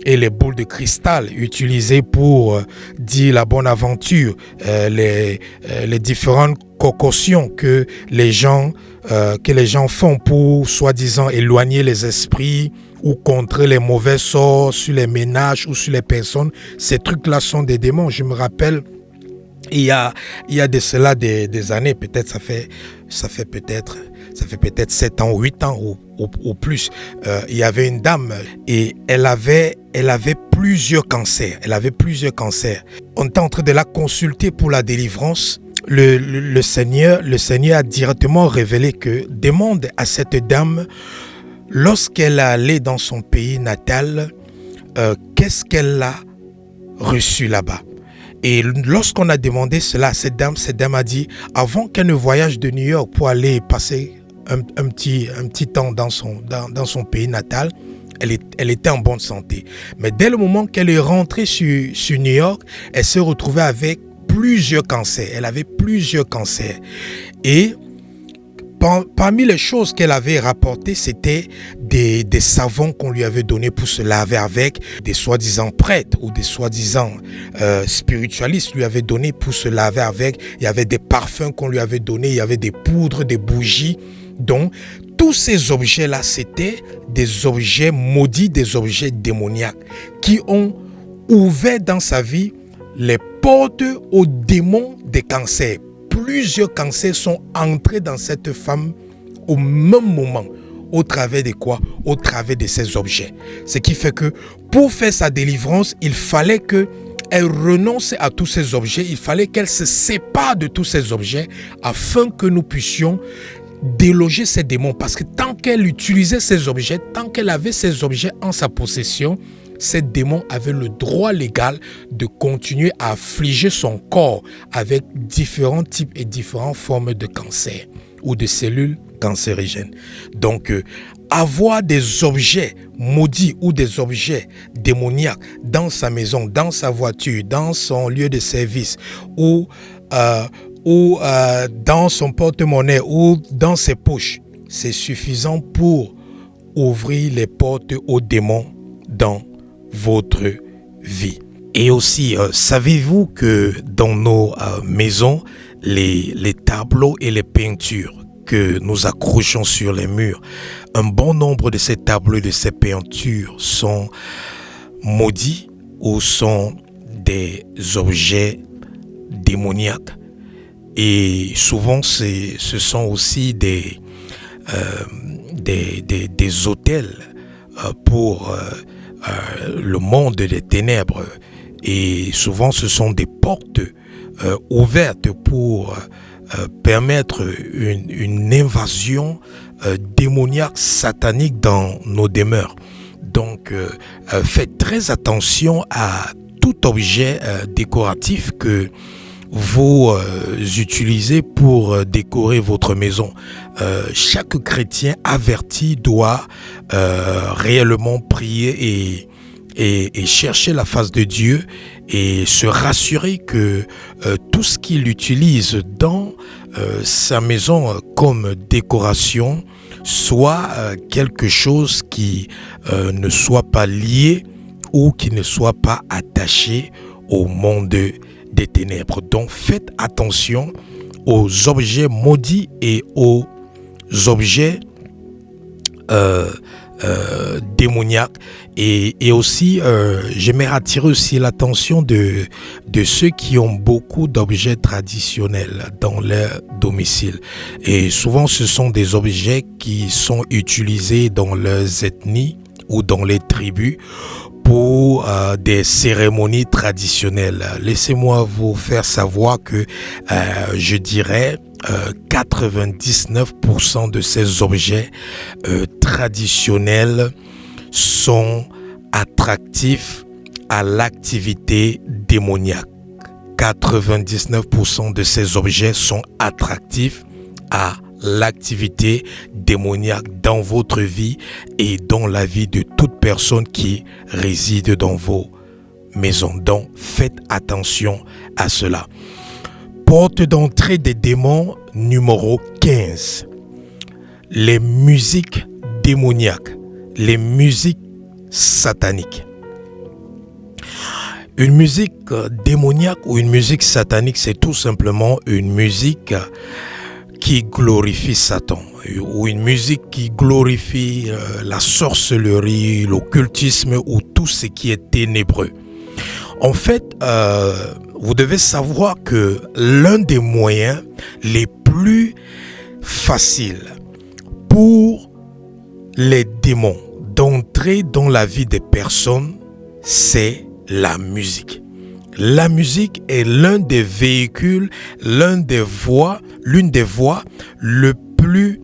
et les boules de cristal utilisées pour dire la bonne aventure, les différentes concoctions que les gens font pour soi-disant éloigner les esprits ou contrer les mauvais sorts sur les ménages ou sur les personnes. Ces trucs-là sont des démons. Je me rappelle, il y a de cela des années, peut-être ça fait peut-être 7 ans ou 8 ans ou plus. Il y avait une dame et elle avait plusieurs cancers. On était en train de la consulter pour la délivrance. Le Seigneur a directement révélé que demande à cette dame, lorsqu'elle allait dans son pays natal, qu'est-ce qu'elle a reçu là-bas. Et lorsqu'on a demandé cela à cette dame a dit, avant qu'elle ne voyage de New York pour aller passer un petit temps dans son pays natal, elle était en bonne santé. Mais dès le moment qu'elle est rentrée sur New York, elle s'est retrouvée avec plusieurs cancers. Elle avait plusieurs cancers. Et parmi les choses qu'elle avait rapportées, c'était des savons qu'on lui avait donnés pour se laver avec, des soi-disant prêtres ou des soi-disant spiritualistes lui avaient donné pour se laver avec. Il y avait des parfums qu'on lui avait donnés, il y avait des poudres, des bougies. Donc, tous ces objets-là, c'était des objets maudits, des objets démoniaques qui ont ouvert dans sa vie les portes aux démons des cancers. Plusieurs cancers sont entrés dans cette femme au même moment. Au travers de quoi? Au travers de ces objets. Ce qui fait que pour faire sa délivrance, il fallait qu'elle renonce à tous ces objets. Il fallait qu'elle se sépare de tous ces objets afin que nous puissions déloger ces démons. Parce que tant qu'elle utilisait ces objets, tant qu'elle avait ces objets en sa possession, ces démons avaient le droit légal de continuer à affliger son corps avec différents types et différentes formes de cancer ou de cellules cancérigènes. Donc, avoir des objets maudits ou des objets démoniaques dans sa maison, dans sa voiture, dans son lieu de service ou dans son porte-monnaie ou dans ses poches, c'est suffisant pour ouvrir les portes aux démons dans votre vie. Et aussi, savez-vous que dans nos maisons, les tableaux et les peintures que nous accrochons sur les murs, un bon nombre de ces tableaux et de ces peintures sont maudits ou sont des objets démoniaques. Et souvent, ce sont aussi des hôtels pour le monde des ténèbres. Et souvent, ce sont des portes ouvertes pour permettre une invasion démoniaque, satanique dans nos demeures. Donc, faites très attention à tout objet décoratif que vous utilisez pour décorer votre maison. Chaque chrétien averti doit réellement prier et chercher la face de Dieu et se rassurer que tout ce qu'il utilise dans sa maison comme décoration soit quelque chose qui ne soit pas lié ou qui ne soit pas attaché au monde des ténèbres. Donc faites attention aux objets maudits et aux objets démoniaques. Et aussi, j'aimerais attirer aussi l'attention de ceux qui ont beaucoup d'objets traditionnels dans leur domicile. Et souvent, ce sont des objets qui sont utilisés dans leurs ethnies ou dans les tribus pour des cérémonies traditionnelles. Laissez-moi vous faire savoir que je dirais 99% de ces objets traditionnels sont attractifs à l'activité démoniaque. 99% de ces objets sont attractifs à l'activité démoniaque dans votre vie et dans la vie de toute personne qui réside dans vos maisons. Donc, faites attention à cela. Porte d'entrée des démons numéro 15. Les musiques démoniaques, les musiques sataniques. Une musique démoniaque ou une musique satanique, c'est tout simplement une musique qui glorifie Satan, ou une musique qui glorifie la sorcellerie, l'occultisme ou tout ce qui est ténébreux. En fait, vous devez savoir que l'un des moyens les plus faciles pour les démons d'entrer dans la vie des personnes, c'est la musique. La musique est l'un des véhicules, l'une des voies le plus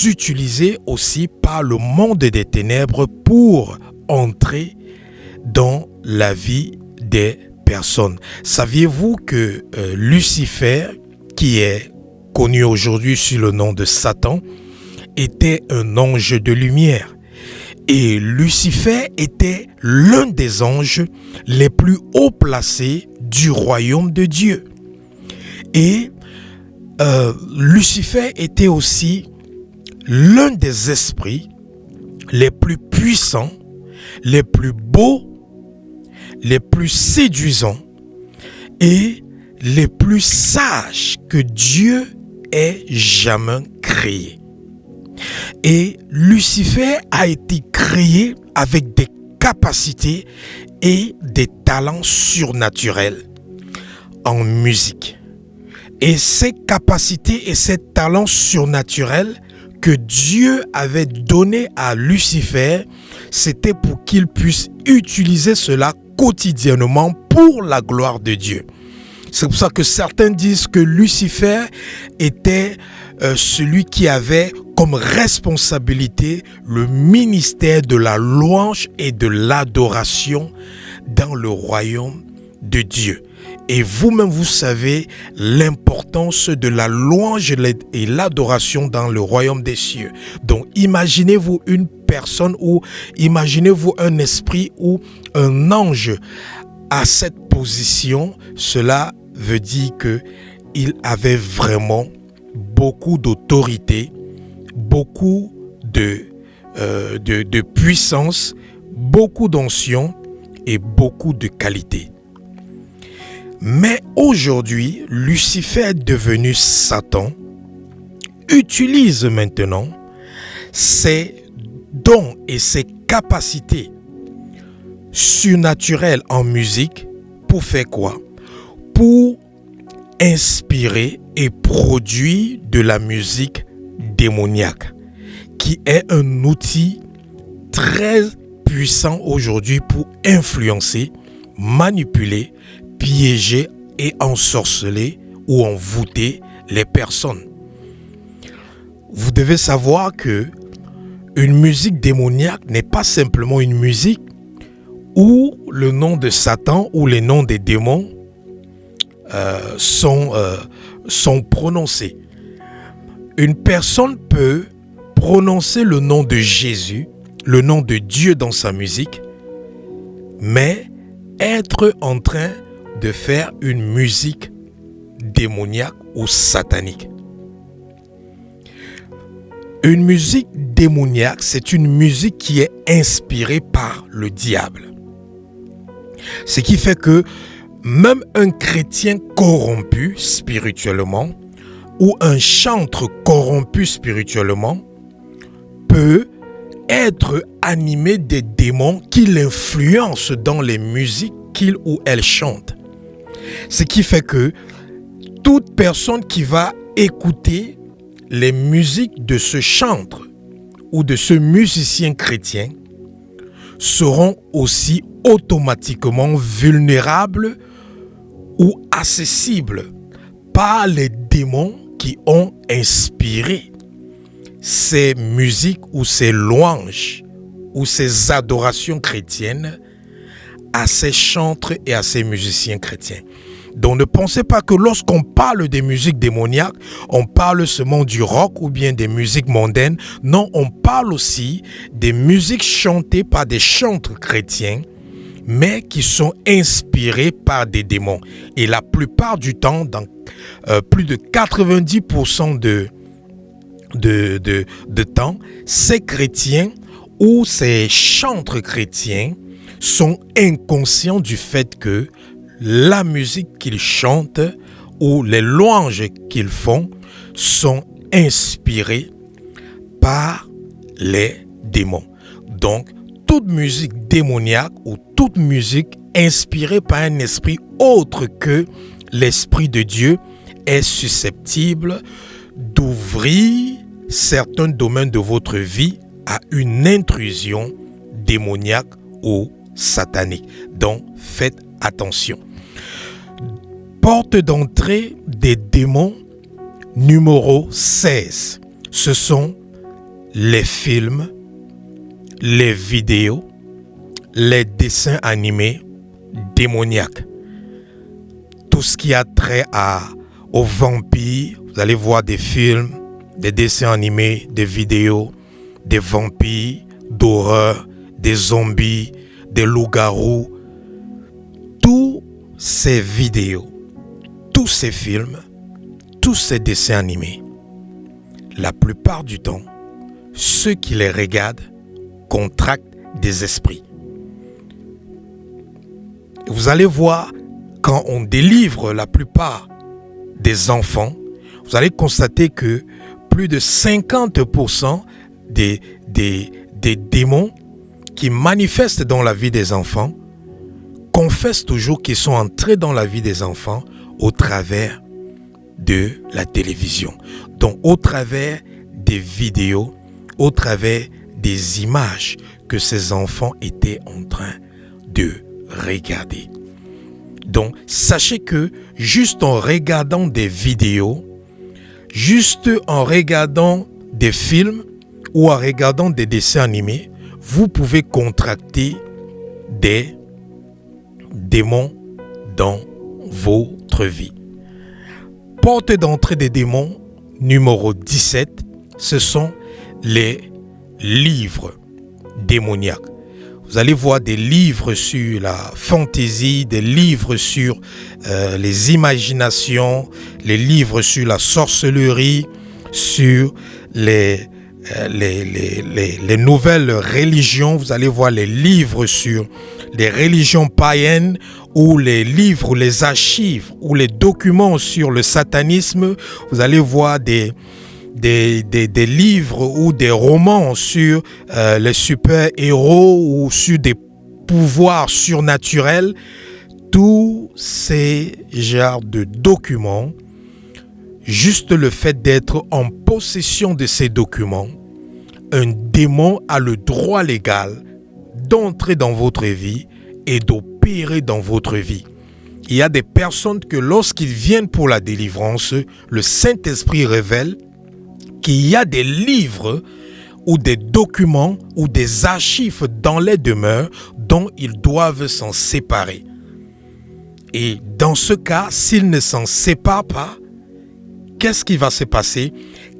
utilisées aussi par le monde des ténèbres pour entrer dans la vie des personnes. Saviez-vous que Lucifer, qui est connu aujourd'hui sous le nom de Satan, était un ange de lumière? Et Lucifer était l'un des anges les plus haut placés du royaume de Dieu. Et Lucifer était aussi l'un des esprits les plus puissants, les plus beaux, les plus séduisants et les plus sages que Dieu ait jamais créés. Et Lucifer a été créé avec des capacités et des talents surnaturels en musique. Et ces capacités et ces talents surnaturels que Dieu avait donnés à Lucifer, c'était pour qu'il puisse utiliser cela quotidiennement pour la gloire de Dieu. C'est pour ça que certains disent que Lucifer était celui qui avait comme responsabilité le ministère de la louange et de l'adoration dans le royaume de Dieu. Et vous-même, vous savez l'importance de la louange et l'adoration dans le royaume des cieux. Donc, imaginez-vous une personne ou imaginez-vous un esprit ou un ange à cette position. Cela veut dire qu'il avait vraiment beaucoup d'autorité, beaucoup de puissance, beaucoup d'onction et beaucoup de qualité. Mais aujourd'hui, Lucifer devenu Satan utilise maintenant ses dons et ses capacités surnaturelles en musique pour faire quoi? Pour inspiré et produit de la musique démoniaque, qui est un outil très puissant aujourd'hui pour influencer, manipuler, piéger et ensorceler ou envoûter les personnes. Vous devez savoir que une musique démoniaque n'est pas simplement une musique où le nom de Satan ou les noms des démons sont prononcés. Une personne peut prononcer le nom de Jésus, le nom de Dieu dans sa musique, mais être en train de faire une musique démoniaque ou satanique. Une musique démoniaque, c'est une musique qui est inspirée par le diable. Ce qui fait que même un chrétien corrompu spirituellement ou un chantre corrompu spirituellement peut être animé des démons qui l'influencent dans les musiques qu'il ou elle chante. Ce qui fait que toute personne qui va écouter les musiques de ce chantre ou de ce musicien chrétien seront aussi automatiquement vulnérables ou accessibles par les démons qui ont inspiré ces musiques ou ces louanges ou ces adorations chrétiennes à ces chantres et à ces musiciens chrétiens. Donc ne pensez pas que lorsqu'on parle des musiques démoniaques, on parle seulement du rock ou bien des musiques mondaines. Non, on parle aussi des musiques chantées par des chantres chrétiens, mais qui sont inspirés par des démons. Et la plupart du temps, dans plus de 90% de temps, ces chrétiens ou ces chantres chrétiens sont inconscients du fait que la musique qu'ils chantent ou les louanges qu'ils font sont inspirées par les démons. Donc, toute musique démoniaque ou toute musique inspirée par un esprit autre que l'esprit de Dieu est susceptible d'ouvrir certains domaines de votre vie à une intrusion démoniaque ou satanique. Donc, faites attention. Porte d'entrée des démons numéro 16. Ce sont les films, les vidéos, les dessins animés démoniaques. Tout ce qui a trait aux vampires, vous allez voir des films, des dessins animés, des vidéos, des vampires, d'horreur, des zombies, des loups-garous. Tous ces vidéos, tous ces films, tous ces dessins animés, la plupart du temps, ceux qui les regardent contractent des esprits. Vous allez voir, quand on délivre la plupart des enfants, vous allez constater que plus de 50% des démons qui manifestent dans la vie des enfants confessent toujours qu'ils sont entrés dans la vie des enfants au travers de la télévision. Donc au travers des vidéos, au travers des images que ces enfants étaient en train de regarder. Donc sachez que juste en regardant des vidéos, juste en regardant des films ou en regardant des dessins animés, vous pouvez contracter des démons dans votre vie. Porte d'entrée des démons numéro 17, ce sont les livres démoniaques. Vous allez voir des livres sur la fantaisie, des livres sur les imaginations, les livres sur la sorcellerie, sur les nouvelles religions. Vous allez voir les livres sur les religions païennes ou les livres, les archives ou les documents sur le satanisme. Vous allez voir des livres ou des romans sur les super-héros ou sur des pouvoirs surnaturels. tous ces genres de documents, juste le fait d'être en possession de ces documents, un démon a le droit légal d'entrer dans votre vie et d'opérer dans votre vie. Il y a des personnes que lorsqu'ils viennent pour la délivrance, le Saint-Esprit révèle qu'il y a des livres ou des documents ou des archives dans les demeures dont ils doivent s'en séparer. Et dans ce cas, s'ils ne s'en séparent pas, qu'est-ce qui va se passer?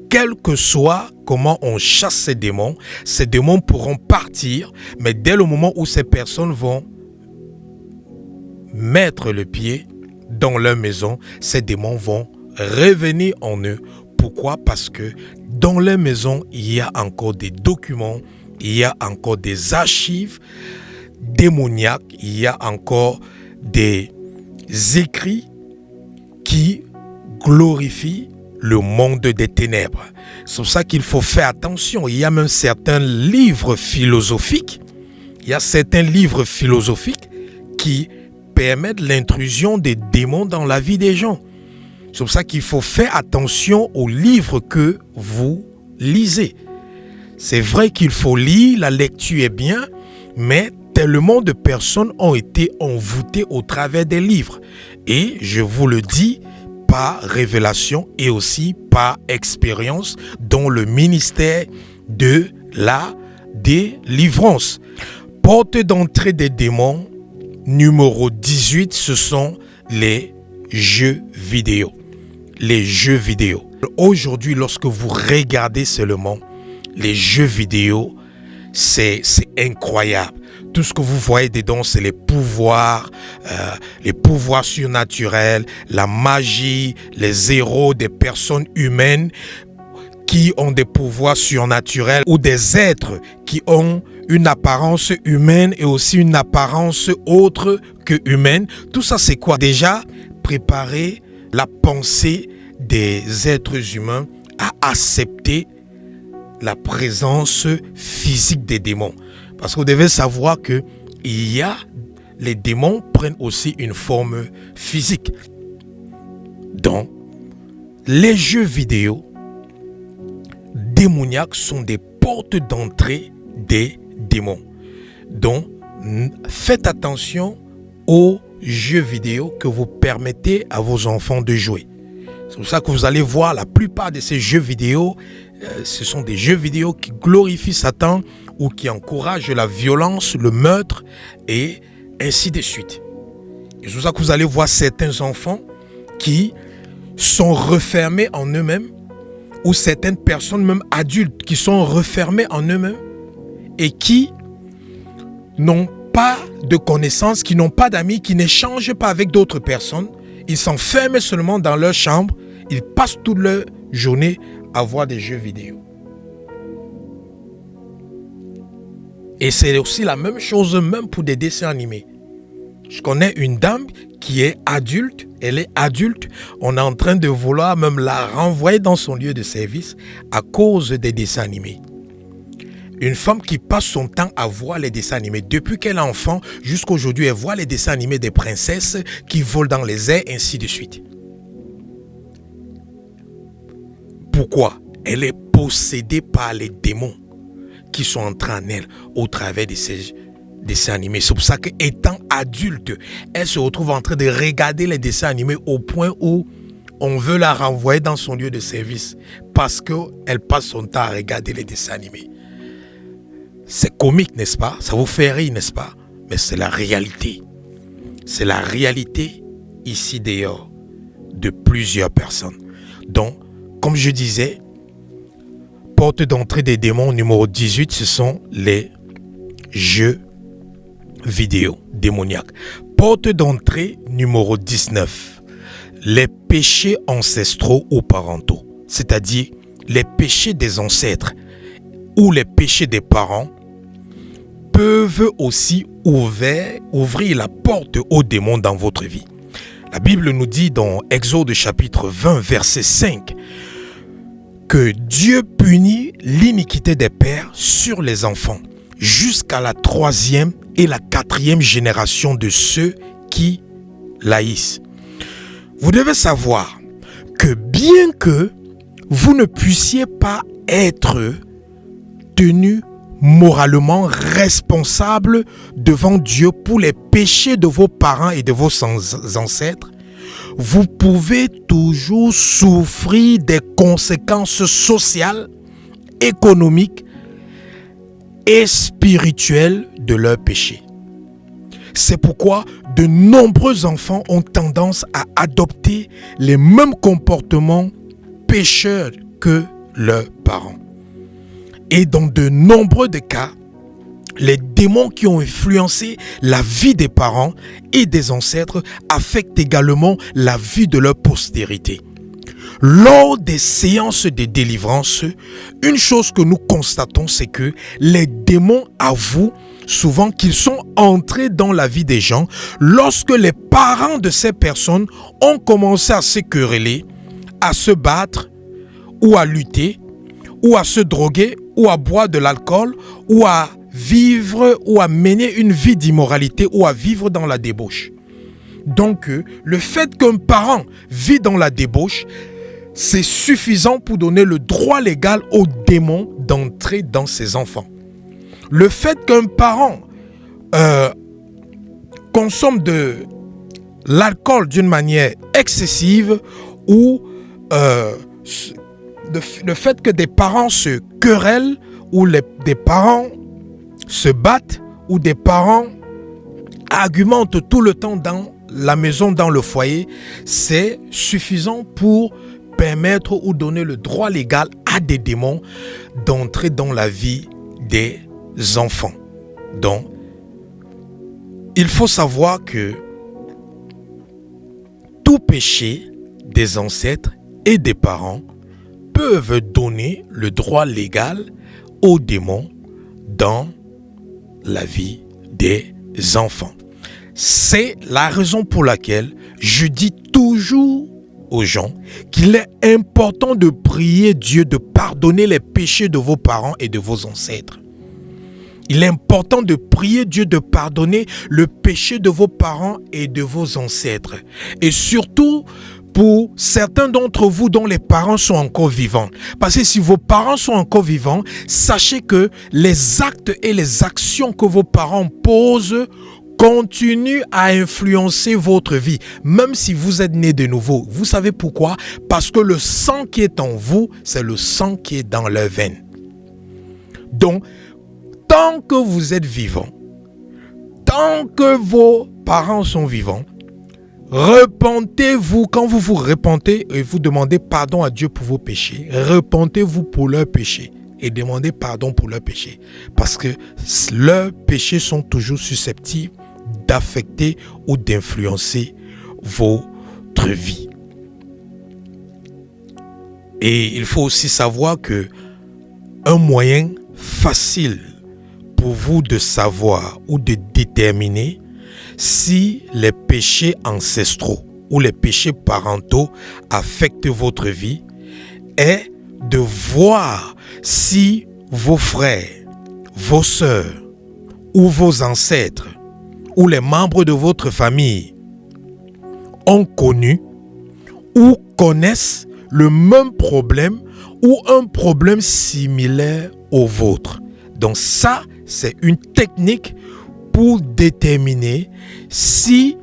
Quel que soit comment on chasse ces démons pourront partir, mais dès le moment où ces personnes vont mettre le pied dans leur maison, ces démons vont revenir en eux. Pourquoi? Parce que dans leur maison, il y a encore des documents, il y a encore des archives démoniaques, il y a encore des écrits qui glorifient le monde des ténèbres. C'est pour ça qu'il faut faire attention. Il y a même certains livres philosophiques, qui permettent l'intrusion des démons dans la vie des gens. C'est pour ça qu'il faut faire attention aux livres que vous lisez. C'est vrai qu'il faut lire, la lecture est bien, mais tellement de personnes ont été envoûtées au travers des livres. Et je vous le dis, par révélation et aussi par expérience dans le ministère de la délivrance. Porte d'entrée des démons, numéro 18, ce sont les jeux vidéo. Les jeux vidéo. Aujourd'hui, lorsque vous regardez seulement les jeux vidéo, c'est incroyable. Tout ce que vous voyez dedans, c'est les pouvoirs surnaturels, la magie, les héros des personnes humaines qui ont des pouvoirs surnaturels ou des êtres qui ont une apparence humaine et aussi une apparence autre que humaine. Tout ça, c'est quoi? Déjà, préparer la pensée des êtres humains à accepter la présence physique des démons. Parce que vous devez savoir que les démons prennent aussi une forme physique. Donc, les jeux vidéo démoniaques sont des portes d'entrée des démons. Donc, faites attention aux jeux vidéo que vous permettez à vos enfants de jouer. C'est pour ça que vous allez voir la plupart de ces jeux vidéo, ce sont des jeux vidéo qui glorifient Satan ou qui encouragent la violence, le meurtre et ainsi de suite. Et c'est pour ça que vous allez voir certains enfants qui sont refermés en eux-mêmes ou certaines personnes, même adultes, qui sont refermés en eux-mêmes et qui n'ont pas de connaissances, qui n'ont pas d'amis, qui n'échangent pas avec d'autres personnes. Ils s'enferment seulement dans leur chambre. Ils passent toute leur journée à voir des jeux vidéo. Et c'est aussi la même chose même pour des dessins animés. Je connais une dame qui est adulte, elle est adulte, on est en train de vouloir même la renvoyer dans son lieu de service à cause des dessins animés. Une femme qui passe son temps à voir les dessins animés. Depuis qu'elle est enfant, jusqu'à aujourd'hui, elle voit les dessins animés des princesses qui volent dans les airs, ainsi de suite. Pourquoi? Elle est possédée par les démons qui sont entrés en elle au travers de ces dessins animés. C'est pour ça qu'étant adulte, elle se retrouve en train de regarder les dessins animés au point où on veut la renvoyer dans son lieu de service parce qu'elle passe son temps à regarder les dessins animés. C'est comique, n'est-ce pas? Ça vous fait rire, n'est-ce pas? Mais c'est la réalité. C'est la réalité ici dehors de plusieurs personnes. Donc, comme je disais, porte d'entrée des démons numéro 18, ce sont les jeux vidéo démoniaques. Porte d'entrée numéro 19, les péchés ancestraux ou parentaux, c'est-à-dire les péchés des ancêtres ou les péchés des parents peuvent aussi ouvrir la porte aux démons dans votre vie. La Bible nous dit dans Exode chapitre 20 verset 5 que Dieu punit l'iniquité des pères sur les enfants jusqu'à la 3e et la 4e génération de ceux qui Laïs, vous devez savoir que bien que vous ne puissiez pas être tenu moralement responsable devant Dieu pour les péchés de vos parents et de vos ancêtres, vous pouvez toujours souffrir des conséquences sociales, économiques et spirituelles de leurs péchés. C'est pourquoi de nombreux enfants ont tendance à adopter les mêmes comportements pécheurs que leurs parents. Et dans de nombreux cas, les démons qui ont influencé la vie des parents et des ancêtres affectent également la vie de leur postérité. Lors des séances de délivrance, une chose que nous constatons, c'est que les démons avouent souvent qu'ils sont entrés dans la vie des gens lorsque les parents de ces personnes ont commencé à se quereller, à se battre ou à lutter ou à se droguer ou à boire de l'alcool ou à vivre ou à mener une vie d'immoralité ou à vivre dans la débauche. Donc, le fait qu'un parent vit dans la débauche, c'est suffisant pour donner le droit légal aux démons d'entrer dans ses enfants. Le fait qu'un parent consomme de l'alcool d'une manière excessive ou le fait que des parents se querellent ou des parents se battent ou des parents argumentent tout le temps dans la maison, dans le foyer, c'est suffisant pour permettre ou donner le droit légal à des démons d'entrer dans la vie des enfants. Donc, il faut savoir que tout péché des ancêtres et des parents peuvent donner le droit légal aux démons dans la vie des enfants. C'est la raison pour laquelle je dis toujours aux gens qu'il est important de prier Dieu de pardonner les péchés de vos parents et de vos ancêtres. Il est important de prier Dieu de pardonner le péché de vos parents et de vos ancêtres. Et surtout pour certains d'entre vous dont les parents sont encore vivants. Parce que si vos parents sont encore vivants, sachez que les actes et les actions que vos parents posent continue à influencer votre vie, même si vous êtes né de nouveau. Vous savez pourquoi? Parce que le sang qui est en vous, c'est le sang qui est dans leurs veines. Donc, tant que vous êtes vivant, tant que vos parents sont vivants, repentez-vous. Quand vous vous repentez et vous demandez pardon à Dieu pour vos péchés, repentez-vous pour leurs péchés et demandez pardon pour leurs péchés. Parce que leurs péchés sont toujours susceptibles d'affecter ou d'influencer votre vie. Et il faut aussi savoir que un moyen facile pour vous de savoir ou de déterminer si les péchés ancestraux ou les péchés parentaux affectent votre vie est de voir si vos frères, vos sœurs ou vos ancêtres ou les membres de votre famille ont connu ou connaissent le même problème ou un problème similaire au vôtre. Donc ça, c'est une technique pour déterminer si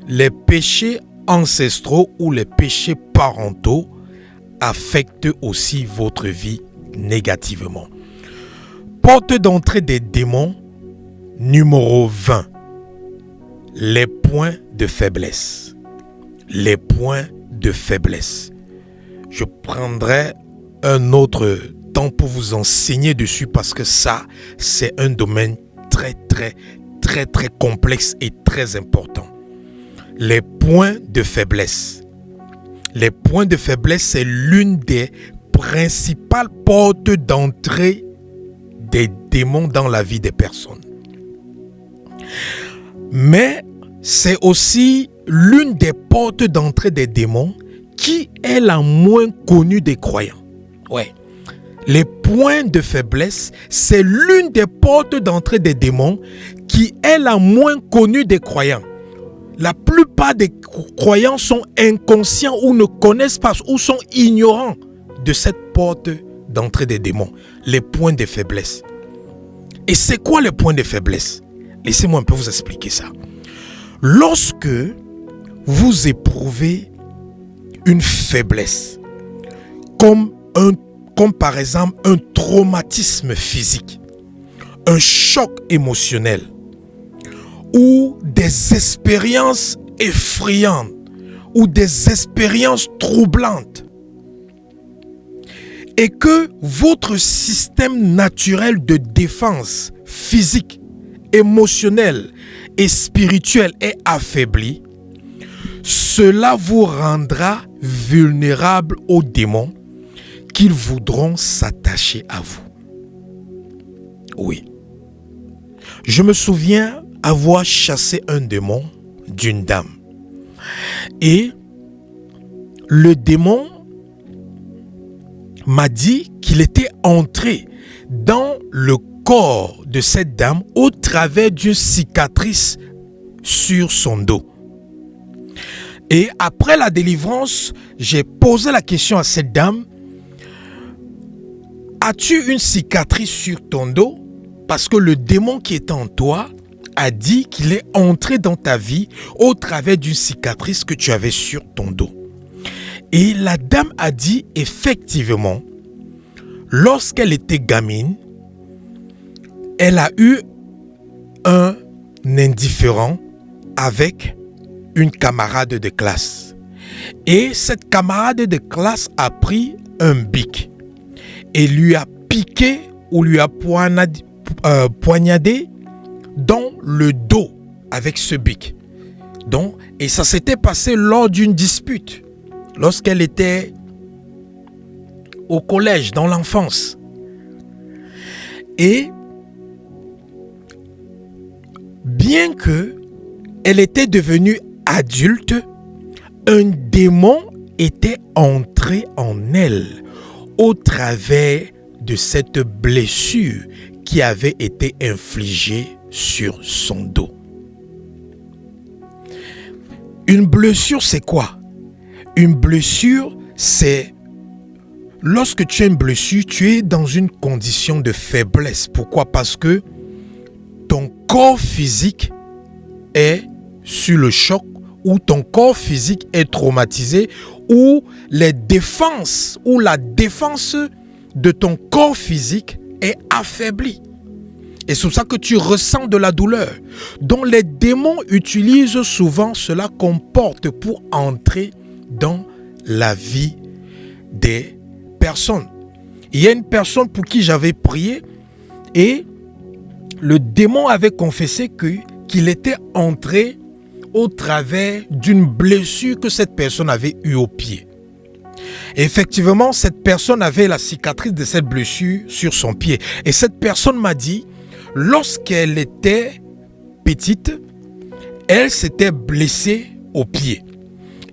les péchés ancestraux ou les péchés parentaux affectent aussi votre vie négativement. Porte d'entrée des démons, numéro 20. Les points de faiblesse. Les points de faiblesse. Je prendrai un autre temps pour vous enseigner dessus parce que ça, c'est un domaine très complexe et très important. Les points de faiblesse. Les points de faiblesse, c'est l'une des principales portes d'entrée des démons dans la vie des personnes. Mais c'est aussi l'une des portes d'entrée des démons qui est la moins connue des croyants. Ouais. Les points de faiblesse, c'est l'une des portes d'entrée des démons qui est la moins connue des croyants. la plupart des croyants sont inconscients ou ne connaissent pas ou sont ignorants de cette porte d'entrée des démons, les points de faiblesse. Et c'est quoi les points de faiblesse? Laissez-moi un peu vous expliquer ça. Lorsque vous éprouvez une faiblesse, comme par exemple un traumatisme physique, un choc émotionnel ou des expériences effrayantes ou des expériences troublantes, et que votre système naturel de défense physique, émotionnel et spirituel est affaibli, cela vous rendra vulnérable aux démons qu'ils voudront s'attacher à vous. Oui. Je me souviens avoir chassé un démon d'une dame. Et le démon m'a dit qu'il était entré dans le corps de cette dame au travers d'une cicatrice sur son dos. Et après la délivrance, j'ai posé la question à cette dame: as-tu une cicatrice sur ton dos? Parce que le démon qui est en toi a dit qu'il est entré dans ta vie au travers d'une cicatrice que tu avais sur ton dos. Et la dame a dit effectivement, lorsqu'elle était gamine, elle a eu un indifférent avec une camarade de classe. Et cette camarade de classe a pris un bic et lui a piqué ou lui a poignardé dans le dos avec ce bic. Donc, et ça s'était passé lors d'une dispute, lorsqu'elle était au collège, dans l'enfance. Et bien que elle était devenue adulte, un démon était entré en elle au travers de cette blessure qui avait été infligée sur son dos. Une blessure, c'est quoi? Une blessure, c'est lorsque tu as une blessure, tu es dans une condition de faiblesse. Pourquoi? Parce que ton corps physique est sur le choc, ou ton corps physique est traumatisé, ou les défenses, ou la défense de ton corps physique est affaiblie. Et c'est pour ça que tu ressens de la douleur. Donc les démons utilisent souvent cela comme porte pour entrer dans la vie des personnes. Il y a une personne pour qui j'avais prié et le démon avait confessé qu'il était entré au travers d'une blessure que cette personne avait eue au pied. Et effectivement, cette personne avait la cicatrice de cette blessure sur son pied. Et cette personne m'a dit, lorsqu'elle était petite, elle s'était blessée au pied.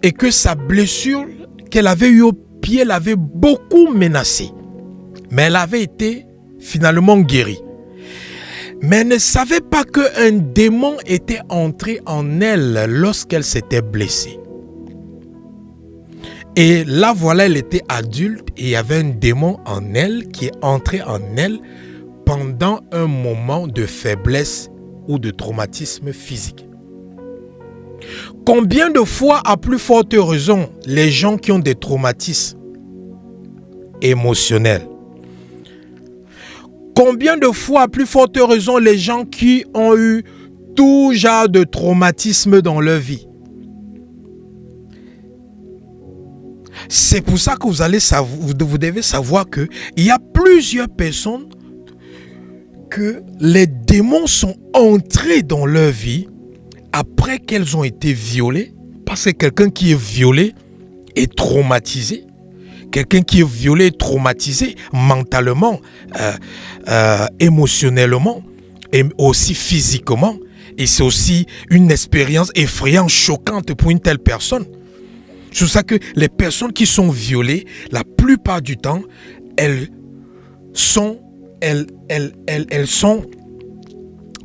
Et que sa blessure qu'elle avait eue au pied l'avait beaucoup menacée. Mais elle avait été finalement guérie. Mais elle ne savait pas qu'un démon était entré en elle lorsqu'elle s'était blessée. Et là, voilà, elle était adulte et il y avait un démon en elle qui est entré en elle pendant un moment de faiblesse ou de traumatisme physique. Combien de fois, à plus forte raison, les gens qui ont des traumatismes émotionnels, combien de fois, à plus forte raison, les gens qui ont eu tout genre de traumatisme dans leur vie? C'est pour ça que vous devez savoir qu'il y a plusieurs personnes que les démons sont entrés dans leur vie après qu'elles ont été violées. Parce que quelqu'un qui est violé est traumatisé. Quelqu'un qui est violé est traumatisé mentalement, émotionnellement et aussi physiquement. Et c'est aussi une expérience effrayante, choquante pour une telle personne. C'est pour ça que les personnes qui sont violées, la plupart du temps, elles sont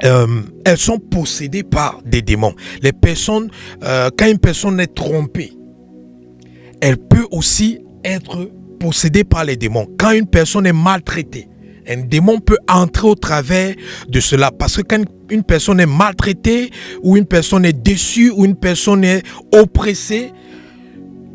elles sont possédées par des démons. Les personnes, quand une personne est trompée, elle peut aussi être possédée par les démons. Quand une personne est maltraitée, un démon peut entrer au travers de cela. Parce que quand une personne est maltraitée, ou une personne est déçue, ou une personne est oppressée,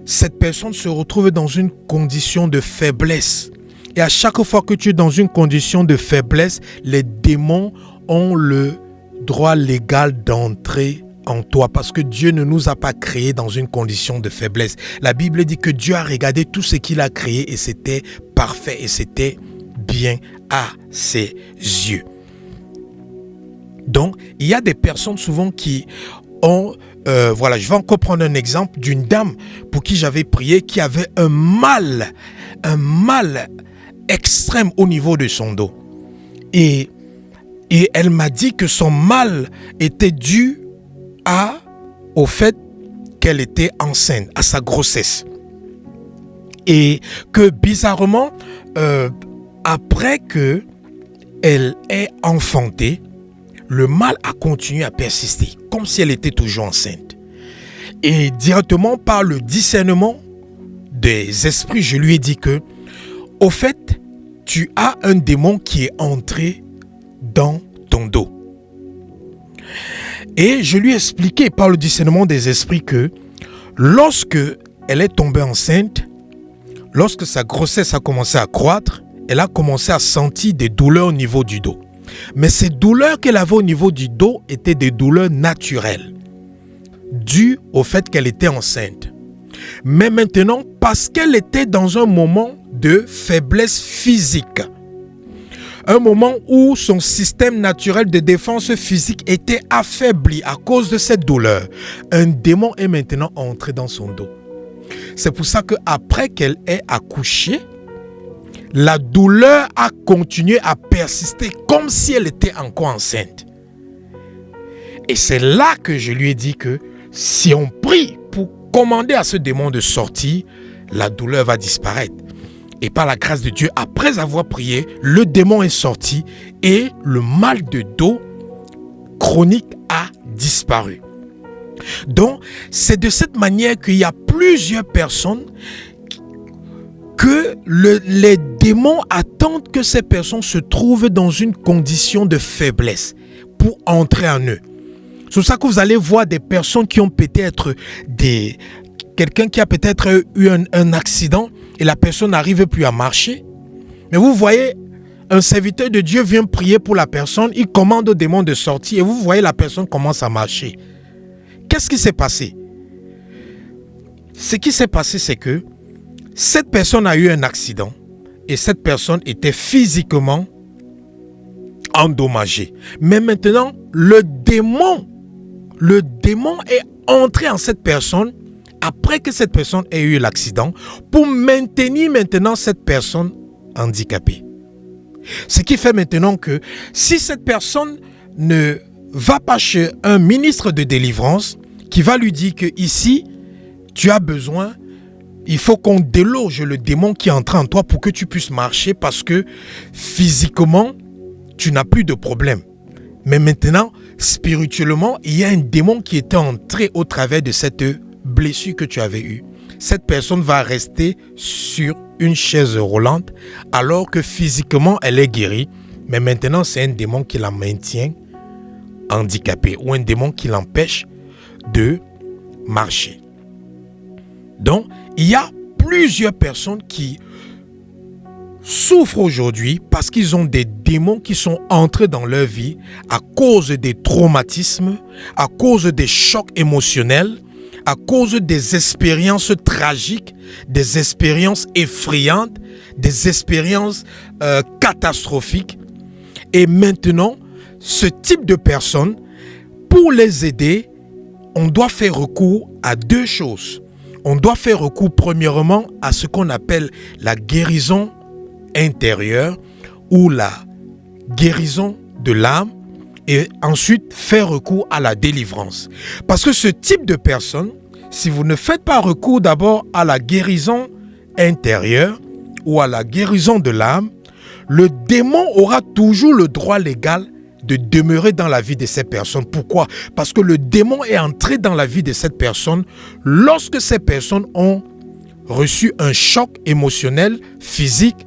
cette personne se retrouve dans une condition de faiblesse. Et à chaque fois que tu es dans une condition de faiblesse, les démons ont le droit légal d'entrer en toi, parce que Dieu ne nous a pas créés dans une condition de faiblesse. La Bible dit que Dieu a regardé tout ce qu'il a créé et c'était parfait et c'était bien à ses yeux. Donc, il y a des personnes souvent qui ont, je vais encore prendre un exemple d'une dame pour qui j'avais prié, qui avait un mal extrême au niveau de son dos. Et elle m'a dit que son mal était dû au fait qu'elle était enceinte, à sa grossesse. Et que bizarrement, après qu'elle ait enfanté, le mal a continué à persister, comme si elle était toujours enceinte. Et directement par le discernement des esprits, je lui ai dit que, au fait, tu as un démon qui est entré dans ton dos. Et je lui ai expliqué par le discernement des esprits que lorsque elle est tombée enceinte, lorsque sa grossesse a commencé à croître, elle a commencé à sentir des douleurs au niveau du dos. Mais ces douleurs qu'elle avait au niveau du dos étaient des douleurs naturelles, dues au fait qu'elle était enceinte. Mais maintenant, parce qu'elle était dans un moment de faiblesse physique, un moment où son système naturel de défense physique était affaibli à cause de cette douleur, un démon est maintenant entré dans son dos. C'est pour ça qu'après qu'elle ait accouché, la douleur a continué à persister comme si elle était encore enceinte. Et c'est là que je lui ai dit que si on prie pour commander à ce démon de sortir, la douleur va disparaître. Et par la grâce de Dieu, après avoir prié, le démon est sorti et le mal de dos chronique a disparu. Donc, c'est de cette manière qu'il y a plusieurs personnes que les démons attendent que ces personnes se trouvent dans une condition de faiblesse pour entrer en eux. C'est pour ça que vous allez voir des personnes qui ont peut-être quelqu'un qui a peut-être eu un accident et la personne n'arrive plus à marcher. Mais vous voyez, un serviteur de Dieu vient prier pour la personne, il commande au démon de sortir et vous voyez la personne commence à marcher. Qu'est-ce qui s'est passé? Ce qui s'est passé, c'est que cette personne a eu un accident et cette personne était physiquement endommagée. Mais maintenant, le démon est entré en cette personne après que cette personne ait eu l'accident pour maintenir maintenant cette personne handicapée. Ce qui fait maintenant que si cette personne ne va pas chez un ministre de délivrance qui va lui dire que ici, tu as besoin, il faut qu'on déloge le démon qui est entré en toi pour que tu puisses marcher parce que physiquement, tu n'as plus de problème. Mais maintenant, spirituellement, il y a un démon qui était entré au travers de cette blessure que tu avais eue. Cette personne va rester sur une chaise roulante alors que physiquement, elle est guérie. Mais maintenant, c'est un démon qui la maintient handicapée ou un démon qui l'empêche de marcher. Donc, il y a plusieurs personnes qui souffrent aujourd'hui parce qu'ils ont des démons qui sont entrés dans leur vie à cause des traumatismes, à cause des chocs émotionnels, à cause des expériences tragiques, des expériences effrayantes, des expériences catastrophiques. Et maintenant, ce type de personnes, pour les aider, on doit faire recours à deux choses. On doit faire recours premièrement à ce qu'on appelle la guérison intérieure ou la guérison de l'âme et ensuite faire recours à la délivrance. Parce que ce type de personne, si vous ne faites pas recours d'abord à la guérison intérieure ou à la guérison de l'âme, le démon aura toujours le droit légal de demeurer dans la vie de cette personne. Pourquoi? Parce que le démon est entré dans la vie de cette personne lorsque ces personnes ont reçu un choc émotionnel, physique,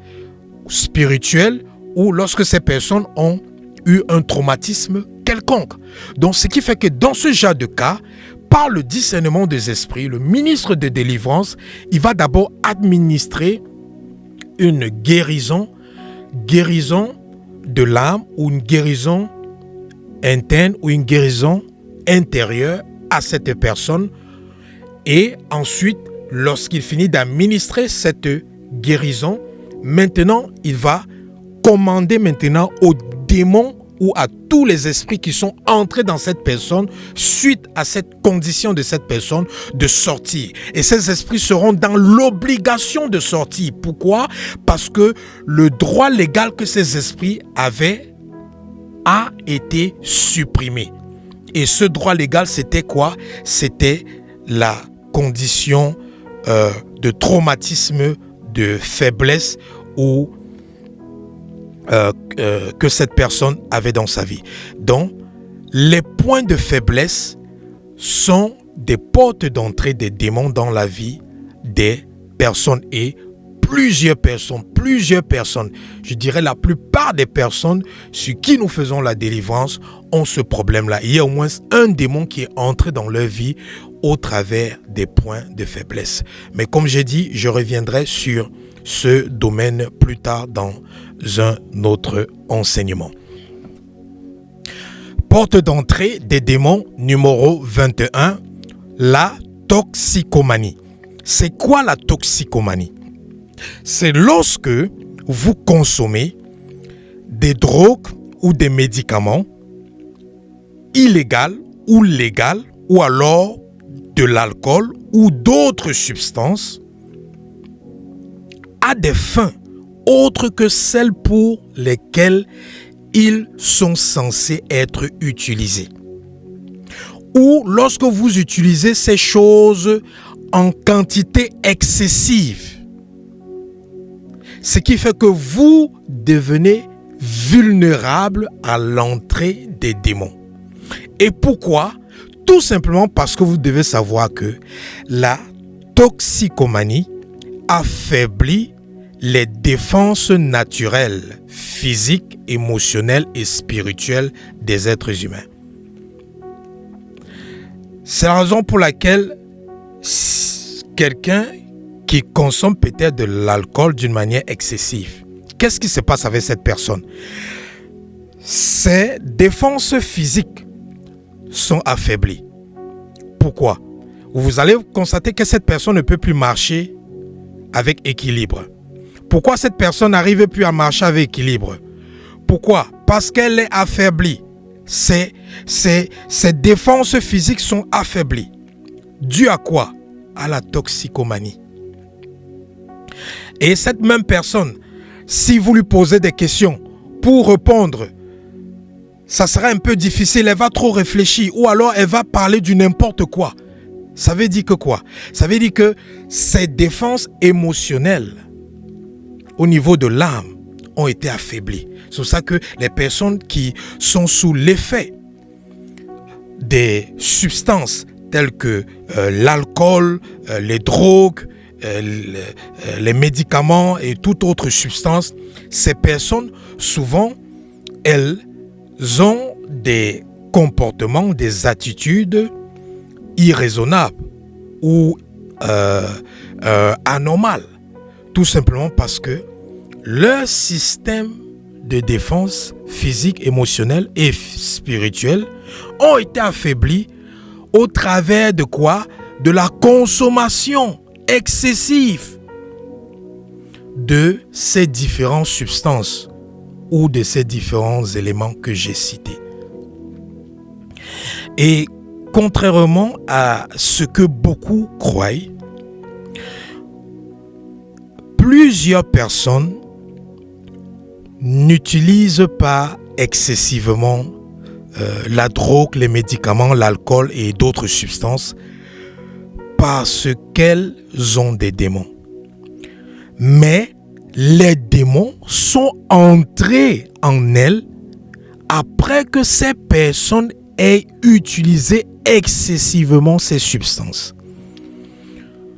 spirituel, ou lorsque ces personnes ont eu un traumatisme quelconque. Donc, ce qui fait que dans ce genre de cas, par le discernement des esprits, le ministre de délivrance, il va d'abord administrer une guérison de l'âme ou une guérison interne ou une guérison intérieure à cette personne. Et ensuite, lorsqu'il finit d'administrer cette guérison, maintenant, il va commander maintenant aux démons ou à tous les esprits qui sont entrés dans cette personne suite à cette condition de cette personne de sortir. Et ces esprits seront dans l'obligation de sortir. Pourquoi? Parce que le droit légal que ces esprits avaient a été supprimé. Et ce droit légal, c'était quoi? C'était la condition de traumatisme, de faiblesse ou que cette personne avait dans sa vie. Donc, les points de faiblesse sont des portes d'entrée des démons dans la vie des personnes et plusieurs personnes, je dirais la plupart des personnes sur qui nous faisons la délivrance ont ce problème-là. Il y a au moins un démon qui est entré dans leur vie au travers des points de faiblesse. Mais comme j'ai dit, je reviendrai sur ce domaine plus tard dans un autre enseignement. Porte d'entrée des démons numéro 21, la toxicomanie. C'est quoi la toxicomanie? C'est lorsque vous consommez des drogues ou des médicaments illégaux ou légaux ou alors de l'alcool ou d'autres substances à des fins autres que celles pour lesquelles ils sont censés être utilisés. Ou lorsque vous utilisez ces choses en quantité excessive, ce qui fait que vous devenez vulnérable à l'entrée des démons. Et pourquoi? Tout simplement parce que vous devez savoir que la toxicomanie affaiblit les défenses naturelles, physiques, émotionnelles et spirituelles des êtres humains. C'est la raison pour laquelle quelqu'un qui consomme peut-être de l'alcool d'une manière excessive, qu'est-ce qui se passe avec cette personne? Ses défenses physiques sont affaiblies. Pourquoi? Vous allez constater que cette personne ne peut plus marcher avec équilibre. Pourquoi cette personne n'arrive plus à marcher avec équilibre? Pourquoi? Parce qu'elle est affaiblie. Ses défenses physiques sont affaiblies. Dû à quoi? À la toxicomanie. Et cette même personne, si vous lui posez des questions pour répondre, ça sera un peu difficile, elle va trop réfléchir ou alors elle va parler du n'importe quoi. Ça veut dire que quoi? Ça veut dire que ses défenses émotionnelles au niveau de l'âme ont été affaiblies. C'est pour ça que les personnes qui sont sous l'effet des substances telles que l'alcool, les drogues, les médicaments et toute autre substance, ces personnes, souvent, elles ont des comportements, des attitudes irraisonnables ou anormales. Tout simplement parce que leur système de défense physique, émotionnelle et spirituelle ont été affaiblis au travers de quoi? De la consommation excessive de ces différentes substances ou de ces différents éléments que j'ai cités. Et contrairement à ce que beaucoup croient, plusieurs personnes n'utilisent pas excessivement la drogue, les médicaments, l'alcool et d'autres substances parce qu'elles ont des démons. Mais les démons sont entrés en elles après que ces personnes aient utilisé excessivement ces substances.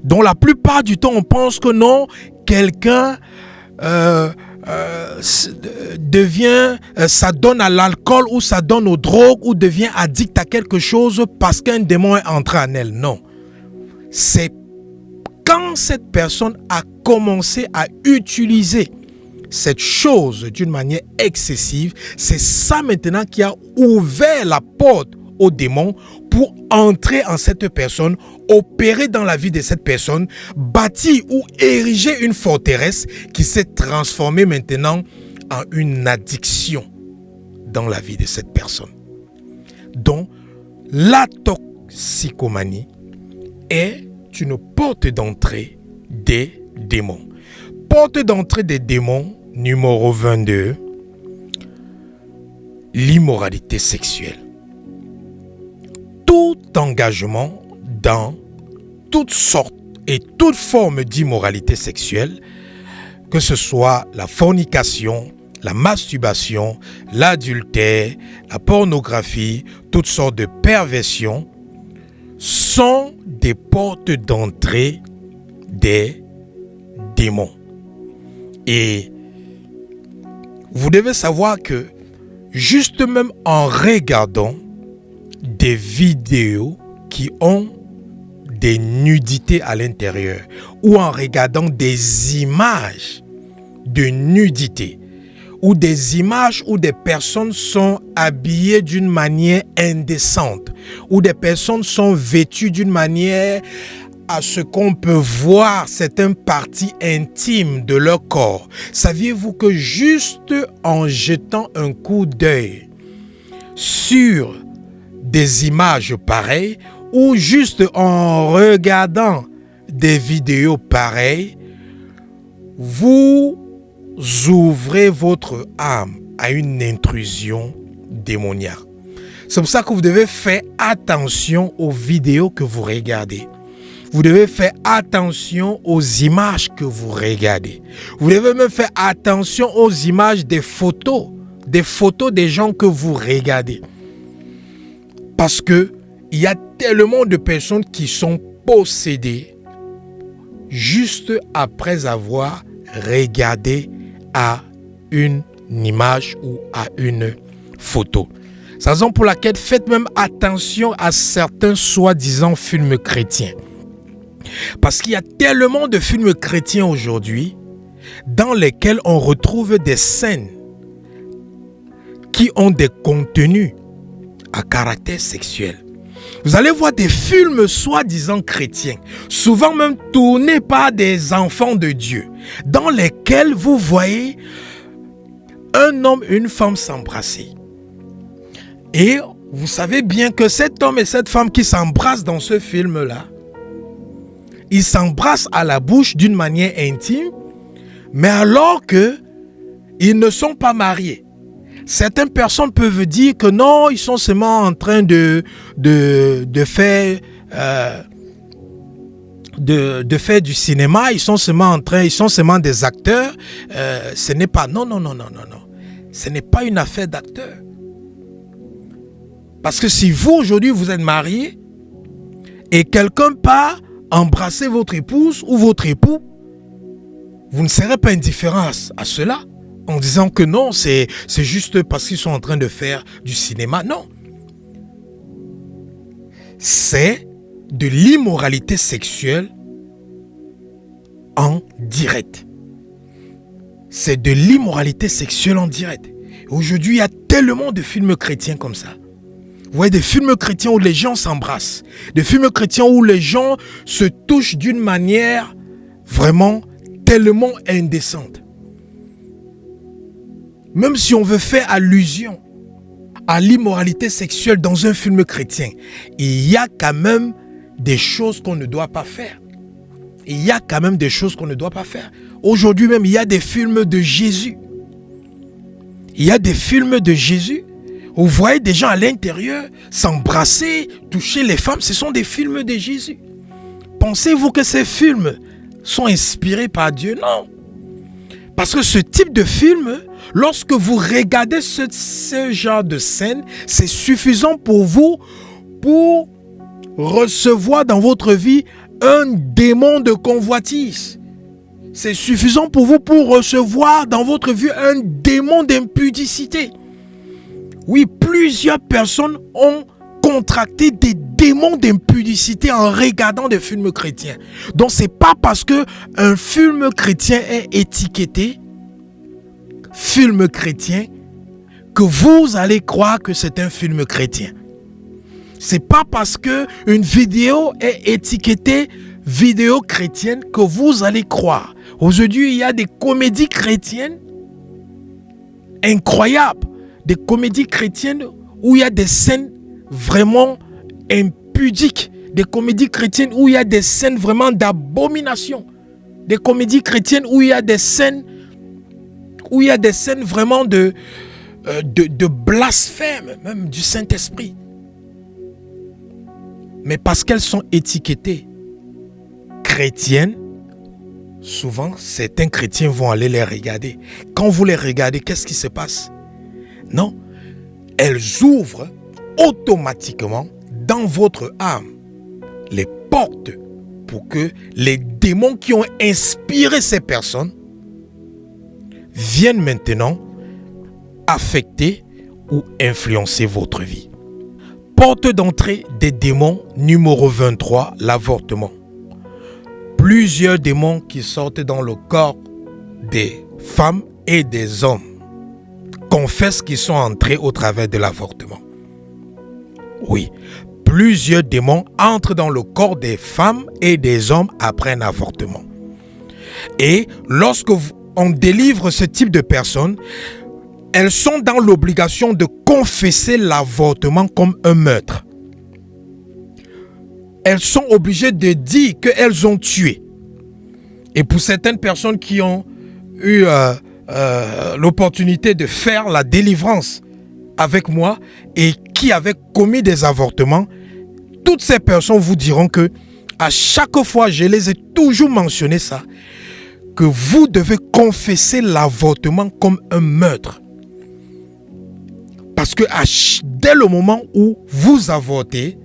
Donc la plupart du temps, on pense que non, quelqu'un ça donne à l'alcool ou ça donne aux drogues ou devient addict à quelque chose parce qu'un démon est entré en elle. Non. C'est quand cette personne a commencé à utiliser cette chose d'une manière excessive, c'est ça maintenant qui a ouvert la porte au démon pour entrer en cette personne, opérer dans la vie de cette personne, bâtir ou ériger une forteresse qui s'est transformée maintenant en une addiction dans la vie de cette personne. Donc, la toxicomanie est une porte d'entrée des démons. Porte d'entrée des démons numéro 22, l'immoralité sexuelle. Tout engagement dans toutes sortes et toutes formes d'immoralité sexuelle, que ce soit la fornication, la masturbation, l'adultère, la pornographie, toutes sortes de perversions, sont des portes d'entrée des démons. Et vous devez savoir que juste même en regardant des vidéos qui ont des nudités à l'intérieur ou en regardant des images de nudité ou des images où des personnes sont habillées d'une manière indécente ou des personnes sont vêtues d'une manière à ce qu'on peut voir certaines parties intimes de leur corps. Saviez-vous que juste en jetant un coup d'œil sur des images pareilles ou juste en regardant des vidéos pareilles, vous ouvrez votre âme à une intrusion démoniaque. C'est pour ça que vous devez faire attention aux vidéos que vous regardez. Vous devez faire attention aux images que vous regardez. Vous devez même faire attention aux images des photos des gens que vous regardez. Parce que il y a tellement de personnes qui sont possédées juste après avoir regardé à une image ou à une photo. C'est la raison pour laquelle faites même attention à certains soi-disant films chrétiens. Parce qu'il y a tellement de films chrétiens aujourd'hui dans lesquels on retrouve des scènes qui ont des contenus à caractère sexuel. Vous allez voir des films soi-disant chrétiens, souvent même tournés par des enfants de Dieu, dans lesquels vous voyez un homme et une femme s'embrasser. Et vous savez bien que cet homme et cette femme qui s'embrassent dans ce film-là, ils s'embrassent à la bouche d'une manière intime, mais alors qu'ils ne sont pas mariés. Certaines personnes peuvent dire que non, ils sont seulement en train de faire du cinéma, ils sont seulement des acteurs. Ce n'est pas, non. Ce n'est pas une affaire d'acteurs. Parce que si vous, aujourd'hui, vous êtes marié et quelqu'un part embrasser votre épouse ou votre époux, vous ne serez pas indifférent à cela en disant que non, c'est juste parce qu'ils sont en train de faire du cinéma. Non. C'est de l'immoralité sexuelle en direct. C'est de l'immoralité sexuelle en direct. Aujourd'hui, il y a tellement de films chrétiens comme ça. Vous voyez des films chrétiens où les gens s'embrassent. Des films chrétiens où les gens se touchent d'une manière vraiment tellement indécente. Même si on veut faire allusion à l'immoralité sexuelle dans un film chrétien, il y a quand même des choses qu'on ne doit pas faire. Il y a quand même des choses qu'on ne doit pas faire. Aujourd'hui même, il y a des films de Jésus. Il y a des films de Jésus. Vous voyez des gens à l'intérieur s'embrasser, toucher les femmes. Ce sont des films de Jésus. Pensez-vous que ces films sont inspirés par Dieu? Non. Parce que ce type de film lorsque vous regardez ce genre de scène, c'est suffisant pour vous pour recevoir dans votre vie un démon de convoitise. C'est suffisant pour vous pour recevoir dans votre vie un démon d'impudicité. Oui, plusieurs personnes ont contracté des démons d'impudicité en regardant des films chrétiens. Donc c'est pas parce que un film chrétien est étiqueté film chrétien que vous allez croire que c'est un film chrétien. C'est pas parce que une vidéo est étiquetée vidéo chrétienne que vous allez croire. Aujourd'hui, il y a des comédies chrétiennes incroyables, des comédies chrétiennes où il y a des scènes vraiment impudiques, des comédies chrétiennes où il y a des scènes vraiment d'abomination, des comédies chrétiennes où il y a des scènes vraiment de blasphème, même du Saint-Esprit. Mais parce qu'elles sont étiquetées chrétiennes, souvent certains chrétiens vont aller les regarder. Quand vous les regardez, qu'est-ce qui se passe? Non, elles ouvrent automatiquement dans votre âme les portes pour que les démons qui ont inspiré ces personnes viennent maintenant affecter ou influencer votre vie. Porte d'entrée des démons numéro 23, l'avortement. Plusieurs démons qui sortent dans le corps des femmes et des hommes confessent qu'ils sont entrés au travers de l'avortement. Oui, plusieurs démons entrent dans le corps des femmes et des hommes après un avortement. Et lorsque on délivre ce type de personnes, elles sont dans l'obligation de confesser l'avortement comme un meurtre. Elles sont obligées de dire qu'elles ont tué. Et pour certaines personnes qui ont eu l'opportunité de faire la délivrance avec moi et qui avaient commis des avortements, toutes ces personnes vous diront que à chaque fois, je les ai toujours mentionné ça, que vous devez confesser l'avortement comme un meurtre. Parce que dès le moment où vous avortez,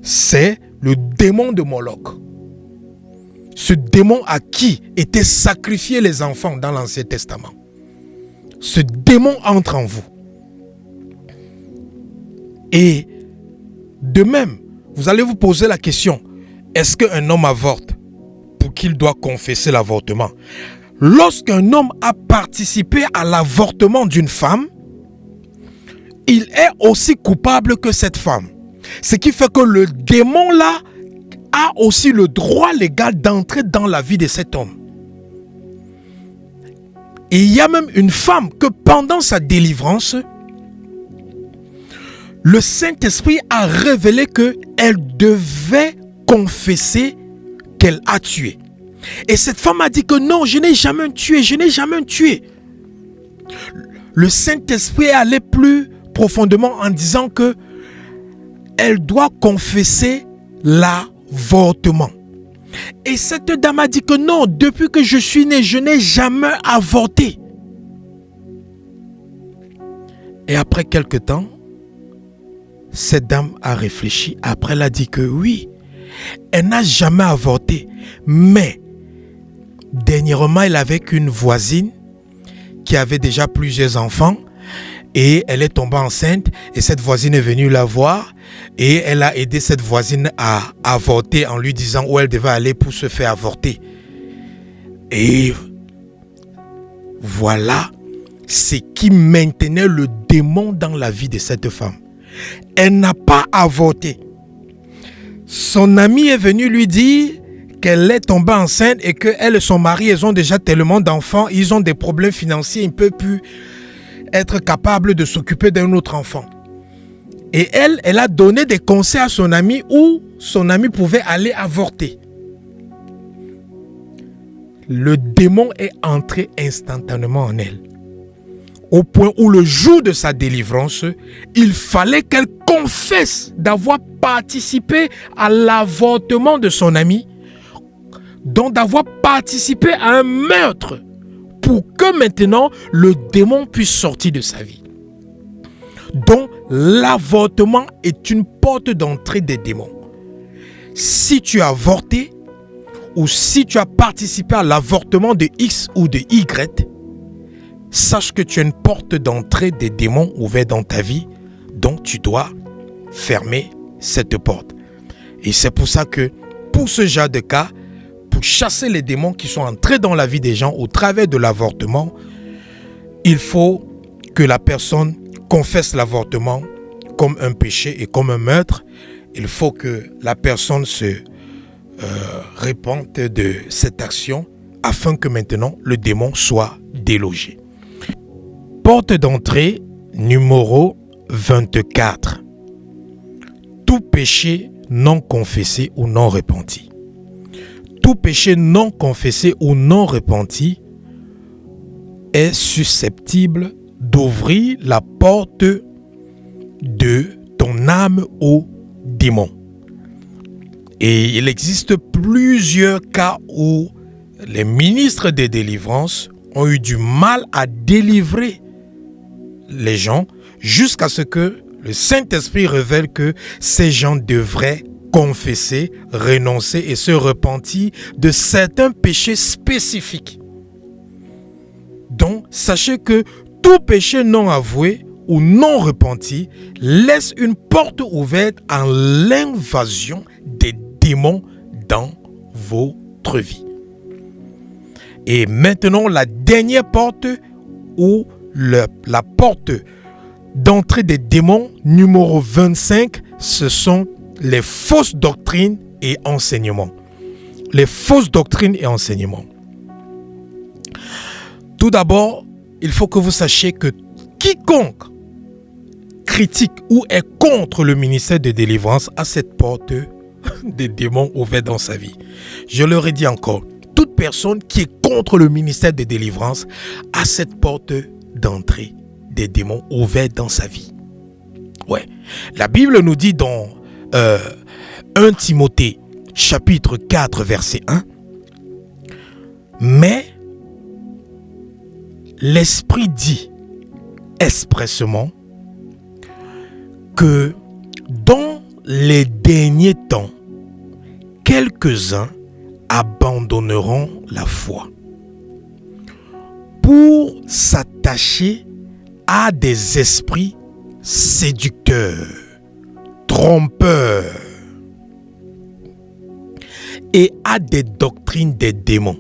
c'est le démon de Moloch. Ce démon à qui étaient sacrifiés les enfants dans l'Ancien Testament. Ce démon entre en vous. Et de même, vous allez vous poser la question, est-ce qu'un homme avorte pour qu'il doit confesser l'avortement? Lorsqu'un homme a participé à l'avortement d'une femme, il est aussi coupable que cette femme. Ce qui fait que le démon là a aussi le droit légal d'entrer dans la vie de cet homme. Et il y a même une femme que pendant sa délivrance, le Saint-Esprit a révélé qu'elle devait confesser qu'elle a tué. Et cette femme a dit que non, je n'ai jamais tué, je n'ai jamais tué. Le Saint-Esprit est allé plus profondément en disant que elle doit confesser l'avortement. Et cette dame a dit que non, depuis que je suis né, je n'ai jamais avorté. Et après quelque temps, cette dame a réfléchi. Après, elle a dit que oui, elle n'a jamais avorté. Mais, dernièrement, elle avait une voisine qui avait déjà plusieurs enfants. Et elle est tombée enceinte. Et cette voisine est venue la voir. Et elle a aidé cette voisine à avorter en lui disant où elle devait aller pour se faire avorter. Et voilà ce qui maintenait le démon dans la vie de cette femme. Elle n'a pas avorté. Son ami est venu lui dire qu'elle est tombée enceinte et qu'elle et son mari, ils ont déjà tellement d'enfants, ils ont des problèmes financiers, ils ne peuvent plus être capables de s'occuper d'un autre enfant. Et elle a donné des conseils à son ami où son ami pouvait aller avorter. Le démon est entré instantanément en elle. Au point où le jour de sa délivrance, il fallait qu'elle confesse d'avoir participé à l'avortement de son ami, donc d'avoir participé à un meurtre pour que maintenant le démon puisse sortir de sa vie. Donc, l'avortement est une porte d'entrée des démons. Si tu as avorté ou si tu as participé à l'avortement de X ou de Y, sache que tu as une porte d'entrée des démons ouverte dans ta vie, donc tu dois fermer cette porte. Et c'est pour ça que pour ce genre de cas, pour chasser les démons qui sont entrés dans la vie des gens au travers de l'avortement, il faut que la personne confesse l'avortement comme un péché et comme un meurtre. Il faut que la personne se repente de cette action afin que maintenant le démon soit délogé. Porte d'entrée numéro 24. Tout péché non confessé ou non repenti. Tout péché non confessé ou non repenti est susceptible d'ouvrir la porte de ton âme au démon. Et il existe plusieurs cas où les ministres de délivrance ont eu du mal à délivrer les gens jusqu'à ce que le Saint-Esprit révèle que ces gens devraient confesser, renoncer et se repentir de certains péchés spécifiques. Donc, sachez que tout péché non avoué ou non repenti laisse une porte ouverte à l'invasion des démons dans votre vie. Et maintenant, la dernière porte ou la porte d'entrée des démons numéro 25, ce sont les fausses doctrines et enseignements. Les fausses doctrines et enseignements. Tout d'abord, il faut que vous sachiez que quiconque critique ou est contre le ministère de délivrance a cette porte des démons ouverte dans sa vie. Je le redis encore, toute personne qui est contre le ministère de délivrance a cette porte d'entrée des démons ouverte dans sa vie. Ouais. La Bible nous dit dans 1 Timothée chapitre 4 verset 1, mais l'Esprit dit expressément que dans les derniers temps, quelques-uns abandonneront la foi pour s'attacher à des esprits séducteurs, trompeurs et à des doctrines des démons.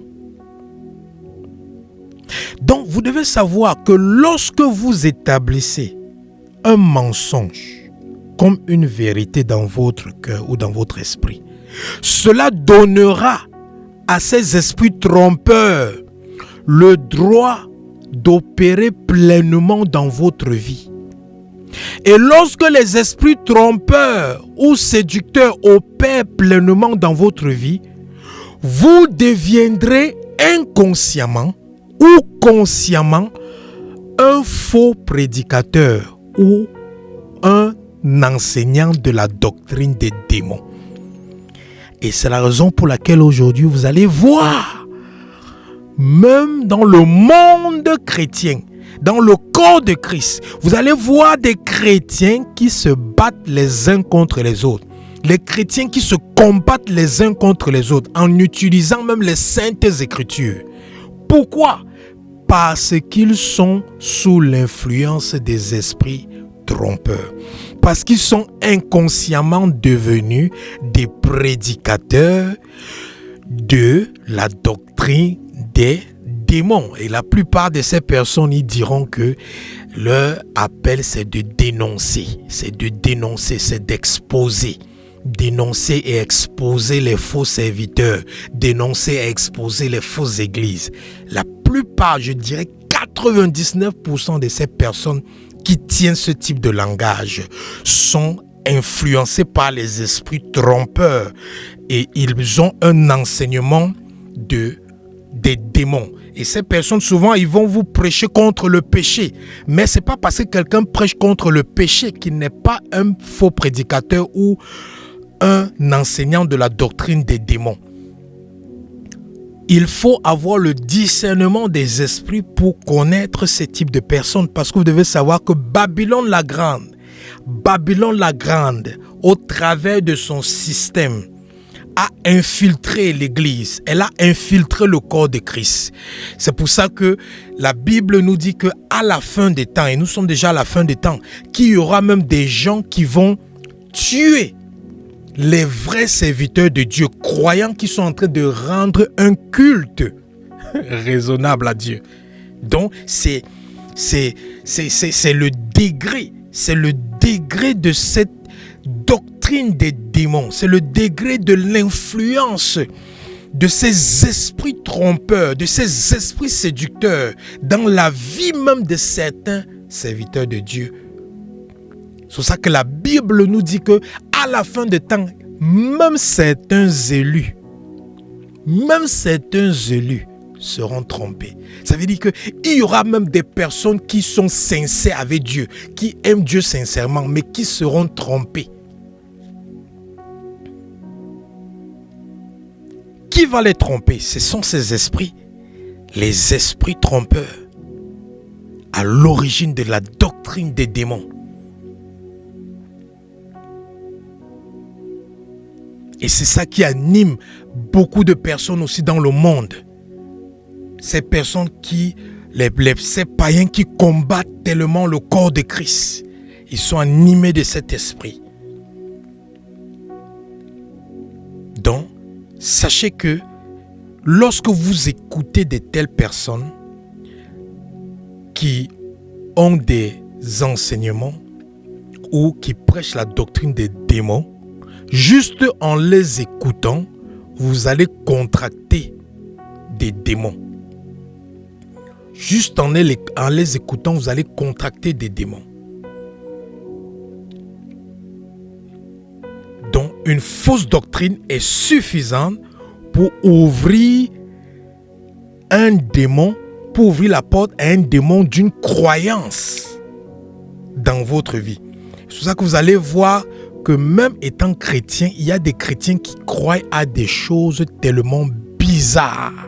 Donc, vous devez savoir que lorsque vous établissez un mensonge comme une vérité dans votre cœur ou dans votre esprit, cela donnera à ces esprits trompeurs le droit d'opérer pleinement dans votre vie. Et lorsque les esprits trompeurs ou séducteurs opèrent pleinement dans votre vie, vous deviendrez inconsciemment ou consciemment un faux prédicateur ou un enseignant de la doctrine des démons. Et c'est la raison pour laquelle aujourd'hui vous allez voir, même dans le monde chrétien, dans le corps de Christ, vous allez voir des chrétiens qui se battent les uns contre les autres. Les chrétiens qui se combattent les uns contre les autres en utilisant même les saintes écritures. Pourquoi? Parce qu'ils sont sous l'influence des esprits trompeurs. Parce qu'ils sont inconsciemment devenus des prédicateurs de la doctrine des démons. Et la plupart de ces personnes, ils diront que leur appel, c'est de dénoncer. C'est de dénoncer, c'est d'exposer. Dénoncer et exposer les faux serviteurs. Dénoncer et exposer les fausses églises. La plupart, je dirais 99% de ces personnes qui tiennent ce type de langage sont influencés par les esprits trompeurs et ils ont un enseignement des démons. Et ces personnes, souvent, ils vont vous prêcher contre le péché. Mais ce n'est pas parce que quelqu'un prêche contre le péché qu'il n'est pas un faux prédicateur ou un enseignant de la doctrine des démons. il faut avoir le discernement des esprits pour connaître ce type de personnes, parce que vous devez savoir que Babylone la Grande, au travers de son système, a infiltré l'Église. Elle a infiltré le corps de Christ. C'est pour ça que la Bible nous dit qu'à la fin des temps, et nous sommes déjà à la fin des temps, qu'il y aura même des gens qui vont tuer les vrais serviteurs de Dieu, croyants qui sont en train de rendre un culte raisonnable à Dieu. Donc, c'est le degré de cette doctrine des démons, c'est le degré de l'influence de ces esprits trompeurs, de ces esprits séducteurs dans la vie même de certains serviteurs de Dieu. C'est pour ça que la Bible nous dit que à la fin des temps, même certains élus seront trompés. Ça veut dire qu'il y aura même des personnes qui sont sincères avec Dieu, qui aiment Dieu sincèrement, mais qui seront trompés. Qui va les tromper? Ce sont ces esprits, les esprits trompeurs, à l'origine de la doctrine des démons. Et c'est ça qui anime beaucoup de personnes aussi dans le monde. Ces personnes ces païens qui combattent tellement le corps de Christ. Ils sont animés de cet esprit. Donc, sachez que lorsque vous écoutez de telles personnes qui ont des enseignements ou qui prêchent la doctrine des démons, juste en les écoutant, vous allez contracter des démons. Juste en les écoutant, vous allez contracter des démons. Donc, une fausse doctrine est suffisante pour ouvrir un démon, pour ouvrir la porte à un démon d'une croyance dans votre vie. C'est pour ça que vous allez voir que même étant chrétien, il y a des chrétiens qui croient à des choses tellement bizarres,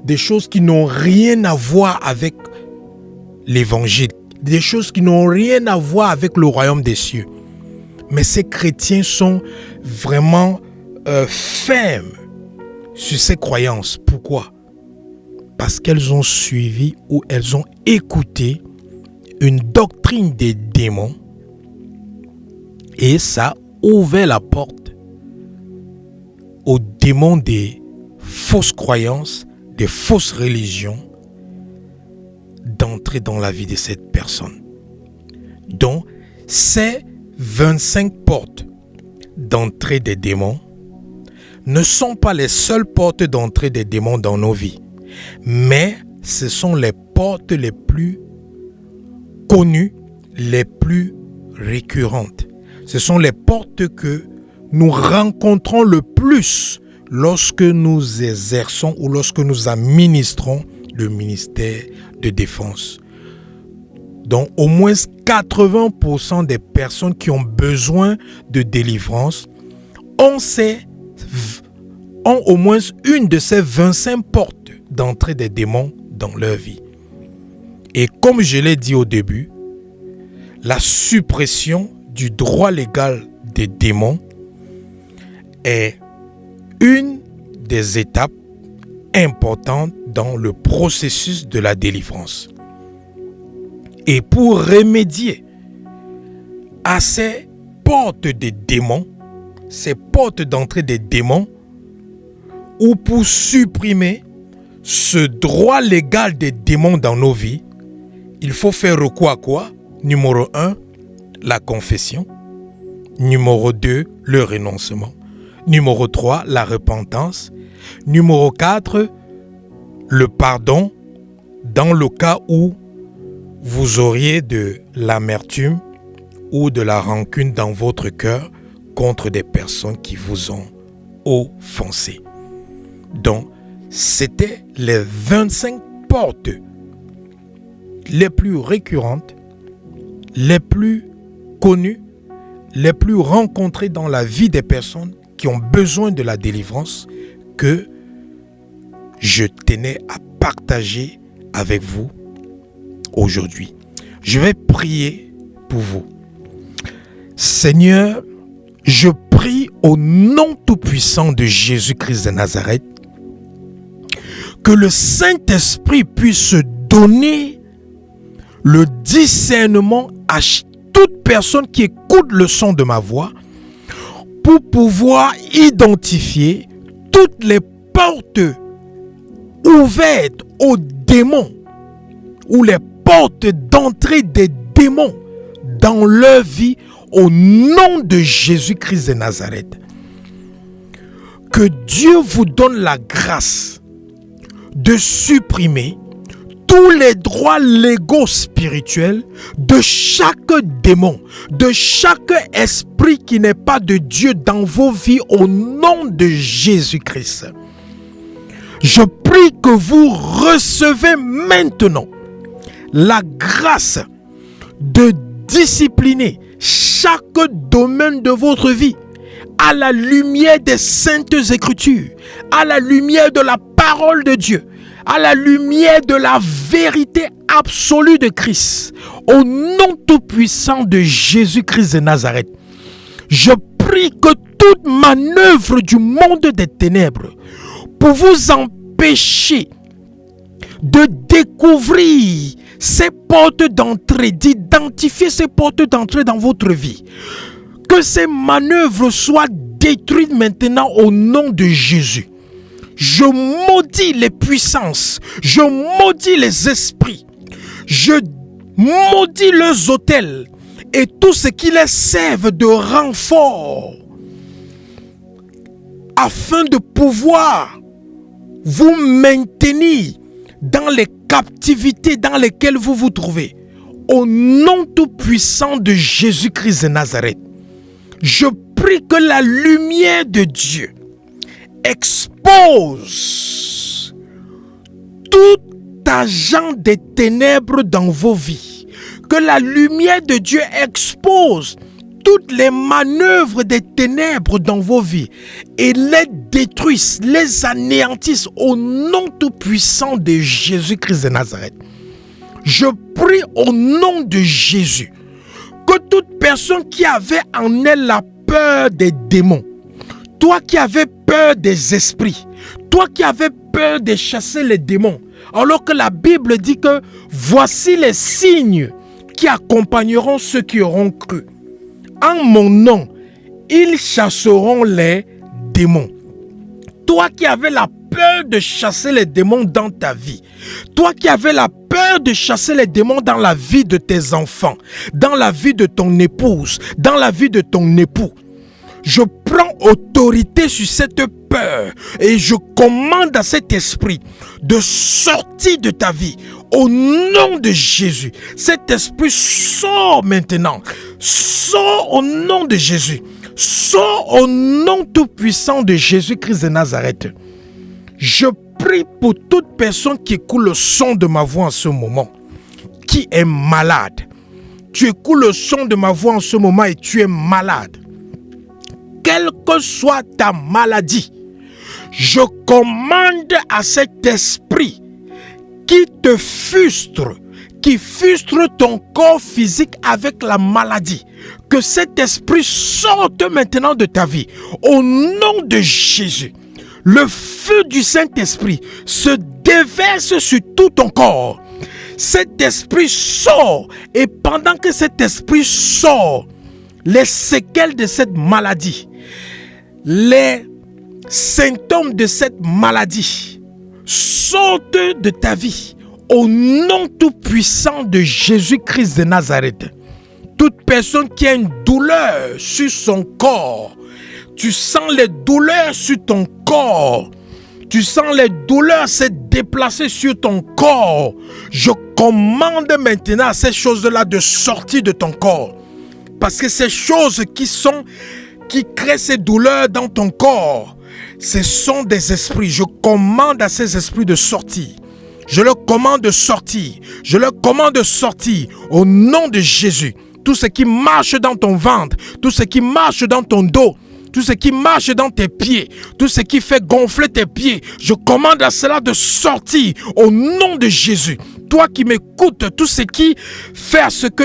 des choses qui n'ont rien à voir avec l'évangile, des choses qui n'ont rien à voir avec le royaume des cieux. Mais ces chrétiens sont vraiment fermes sur ces croyances. Pourquoi? Parce qu'elles ont suivi ou elles ont écouté une doctrine des démons et ça a ouvert la porte aux démons des fausses croyances, des fausses religions d'entrer dans la vie de cette personne. Donc, ces 25 portes d'entrée des démons ne sont pas les seules portes d'entrée des démons dans nos vies, mais ce sont les portes les plus connues, les plus récurrentes. Ce sont les portes que nous rencontrons le plus lorsque nous exerçons ou lorsque nous administrons le ministère de défense. Donc, au moins 80% des personnes qui ont besoin de délivrance ont au moins une de ces 25 portes d'entrée des démons dans leur vie. Et comme je l'ai dit au début, la suppression du droit légal des démons est une des étapes importantes dans le processus de la délivrance. Et pour remédier à ces portes des démons, ces portes d'entrée des démons, ou pour supprimer ce droit légal des démons dans nos vies, il faut faire recours à quoi? Numéro 1, la confession. Numéro 2, le renoncement. Numéro 3, la repentance. Numéro 4, le pardon dans le cas où vous auriez de l'amertume ou de la rancune dans votre cœur contre des personnes qui vous ont offensé. Donc, c'était les 25 portes les plus récurrentes, les plus connues, les plus rencontrées dans la vie des personnes qui ont besoin de la délivrance que je tenais à partager avec vous aujourd'hui. Je vais prier pour vous. Seigneur, je prie au nom tout-puissant de Jésus-Christ de Nazareth que le Saint-Esprit puisse donner le discernement à toute personne qui écoute le son de ma voix pour pouvoir identifier toutes les portes ouvertes aux démons ou les portes d'entrée des démons dans leur vie au nom de Jésus-Christ de Nazareth. Que Dieu vous donne la grâce de supprimer tous les droits légaux spirituels de chaque démon, de chaque esprit qui n'est pas de Dieu dans vos vies au nom de Jésus-Christ. Je prie que vous recevez maintenant la grâce de discipliner chaque domaine de votre vie à la lumière des Saintes Écritures, à la lumière de la parole de Dieu, à la lumière de la vérité absolue de Christ, au nom tout-puissant de Jésus-Christ de Nazareth. Je prie que toute manœuvre du monde des ténèbres pour vous empêcher de découvrir ces portes d'entrée, d'identifier ces portes d'entrée dans votre vie, que ces manœuvres soient détruites maintenant au nom de Jésus. Je maudis les puissances, je maudis les esprits, je maudis leurs autels et tout ce qui les serve de renfort afin de pouvoir vous maintenir dans les captivités dans lesquelles vous vous trouvez. Au nom tout-puissant de Jésus-Christ de Nazareth, je prie que la lumière de Dieu expose tout agent des ténèbres dans vos vies. Que la lumière de Dieu expose toutes les manœuvres des ténèbres dans vos vies et les détruise, les anéantisse au nom tout-puissant de Jésus-Christ de Nazareth. Je prie au nom de Jésus que toute personne qui avait en elle la peur des démons, toi qui avais peur des esprits, toi qui avais peur de chasser les démons, alors que la Bible dit que voici les signes qui accompagneront ceux qui auront cru. En mon nom, ils chasseront les démons. Toi qui avais la peur de chasser les démons dans ta vie, toi qui avais la peur de chasser les démons dans la vie de tes enfants, dans la vie de ton épouse, dans la vie de ton époux, je prends autorité sur cette peur et je commande à cet esprit de sortir de ta vie au nom de Jésus. Cet esprit sort maintenant, sort au nom de Jésus, sort au nom tout-puissant de Jésus-Christ de Nazareth. Je prie pour toute personne qui écoute le son de ma voix en ce moment, qui est malade. Tu écoutes le son de ma voix en ce moment et tu es malade. Quelle que soit ta maladie, je commande à cet esprit qui te frustre, qui frustre ton corps physique avec la maladie, que cet esprit sorte maintenant de ta vie. Au nom de Jésus, le feu du Saint-Esprit se déverse sur tout ton corps. Cet esprit sort et pendant que cet esprit sort, les séquelles de cette maladie, les symptômes de cette maladie sortent de ta vie au nom tout-puissant de Jésus-Christ de Nazareth. Toute personne qui a une douleur sur son corps, tu sens les douleurs sur ton corps, tu sens les douleurs se déplacer sur ton corps, je commande maintenant à ces choses-là de sortir de ton corps. Parce que ces choses qui créent ces douleurs dans ton corps, ce sont des esprits. Je commande à ces esprits de sortir. Je leur commande de sortir. Je leur commande de sortir au nom de Jésus. Tout ce qui marche dans ton ventre, tout ce qui marche dans ton dos, tout ce qui marche dans tes pieds, tout ce qui fait gonfler tes pieds, je commande à cela de sortir au nom de Jésus. Toi qui m'écoutes, tout ce qui fait à ce que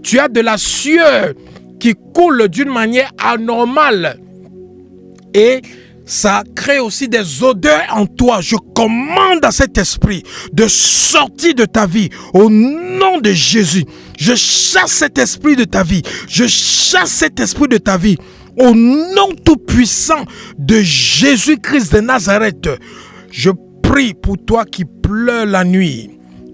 tu as de la sueur qui coule d'une manière anormale et ça crée aussi des odeurs en toi. Je commande à cet esprit de sortir de ta vie au nom de Jésus. Je chasse cet esprit de ta vie. Je chasse cet esprit de ta vie au nom tout puissant de Jésus-Christ de Nazareth. Je prie pour toi qui pleures la nuit.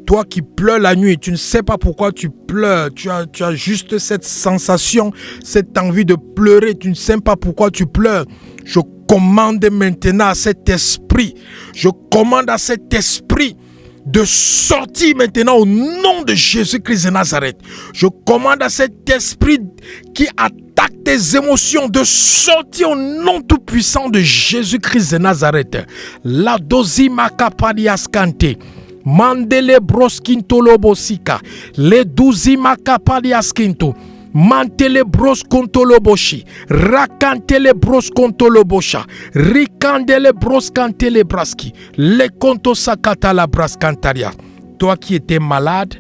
Toi qui pleures la nuit, tu ne sais pas pourquoi tu pleures. Tu as juste cette sensation, cette envie de pleurer. Tu ne sais pas pourquoi tu pleures. Je commande maintenant à cet esprit. Je commande à cet esprit de sortir maintenant au nom de Jésus-Christ de Nazareth. Je commande à cet esprit qui attaque tes émotions de sortir au nom tout puissant de Jésus-Christ de Nazareth. La dosima kapadiaskante. Mandele broskinto lobosika. Le duzima kapadiaskinto. Mantele bros kontoloboshi, rakantele bros kontolobosha, rikandele bros kantele braski, le konto sakata la braskantaria. Toi qui étais malade,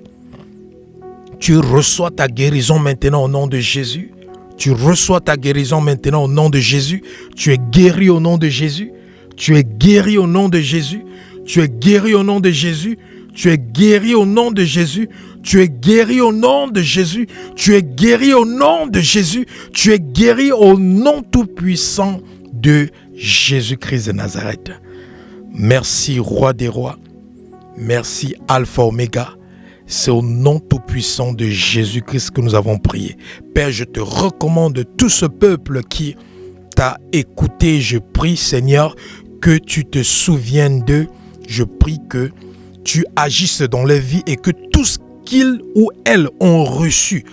tu reçois ta guérison maintenant au nom de Jésus. Tu reçois ta guérison maintenant au nom de Jésus. Tu es guéri au nom de Jésus. Tu es guéri au nom de Jésus. Tu es guéri au nom de Jésus. Tu es guéri au nom de Jésus. Tu es guéri au nom de Jésus. Tu es guéri au nom de Jésus. Tu es guéri au nom tout-puissant de Jésus-Christ de Nazareth. Merci, Roi des Rois. Merci, Alpha Oméga. C'est au nom tout-puissant de Jésus-Christ que nous avons prié. Père, je te recommande tout ce peuple qui t'a écouté. Je prie, Seigneur, que tu te souviennes d'eux. Je prie que tu agisses dans leur vie et que tout ce qu'ils ou elles ont reçu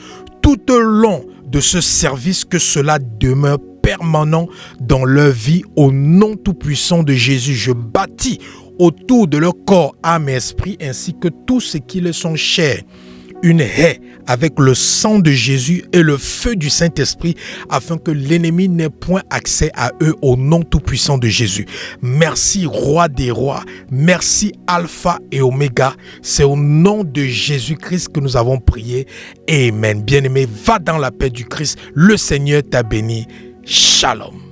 tout au long de ce service, que cela demeure permanent dans leur vie au nom tout-puissant de Jésus. Je bâtis autour de leur corps, âme et esprit, ainsi que tout ce qui leur sont chers, une haie avec le sang de Jésus et le feu du Saint-Esprit, afin que l'ennemi n'ait point accès à eux au nom tout-puissant de Jésus. Merci, Roi des Rois. Merci, Alpha et Oméga. C'est au nom de Jésus-Christ que nous avons prié. Amen. Bien-aimé, va dans la paix du Christ. Le Seigneur t'a béni. Shalom.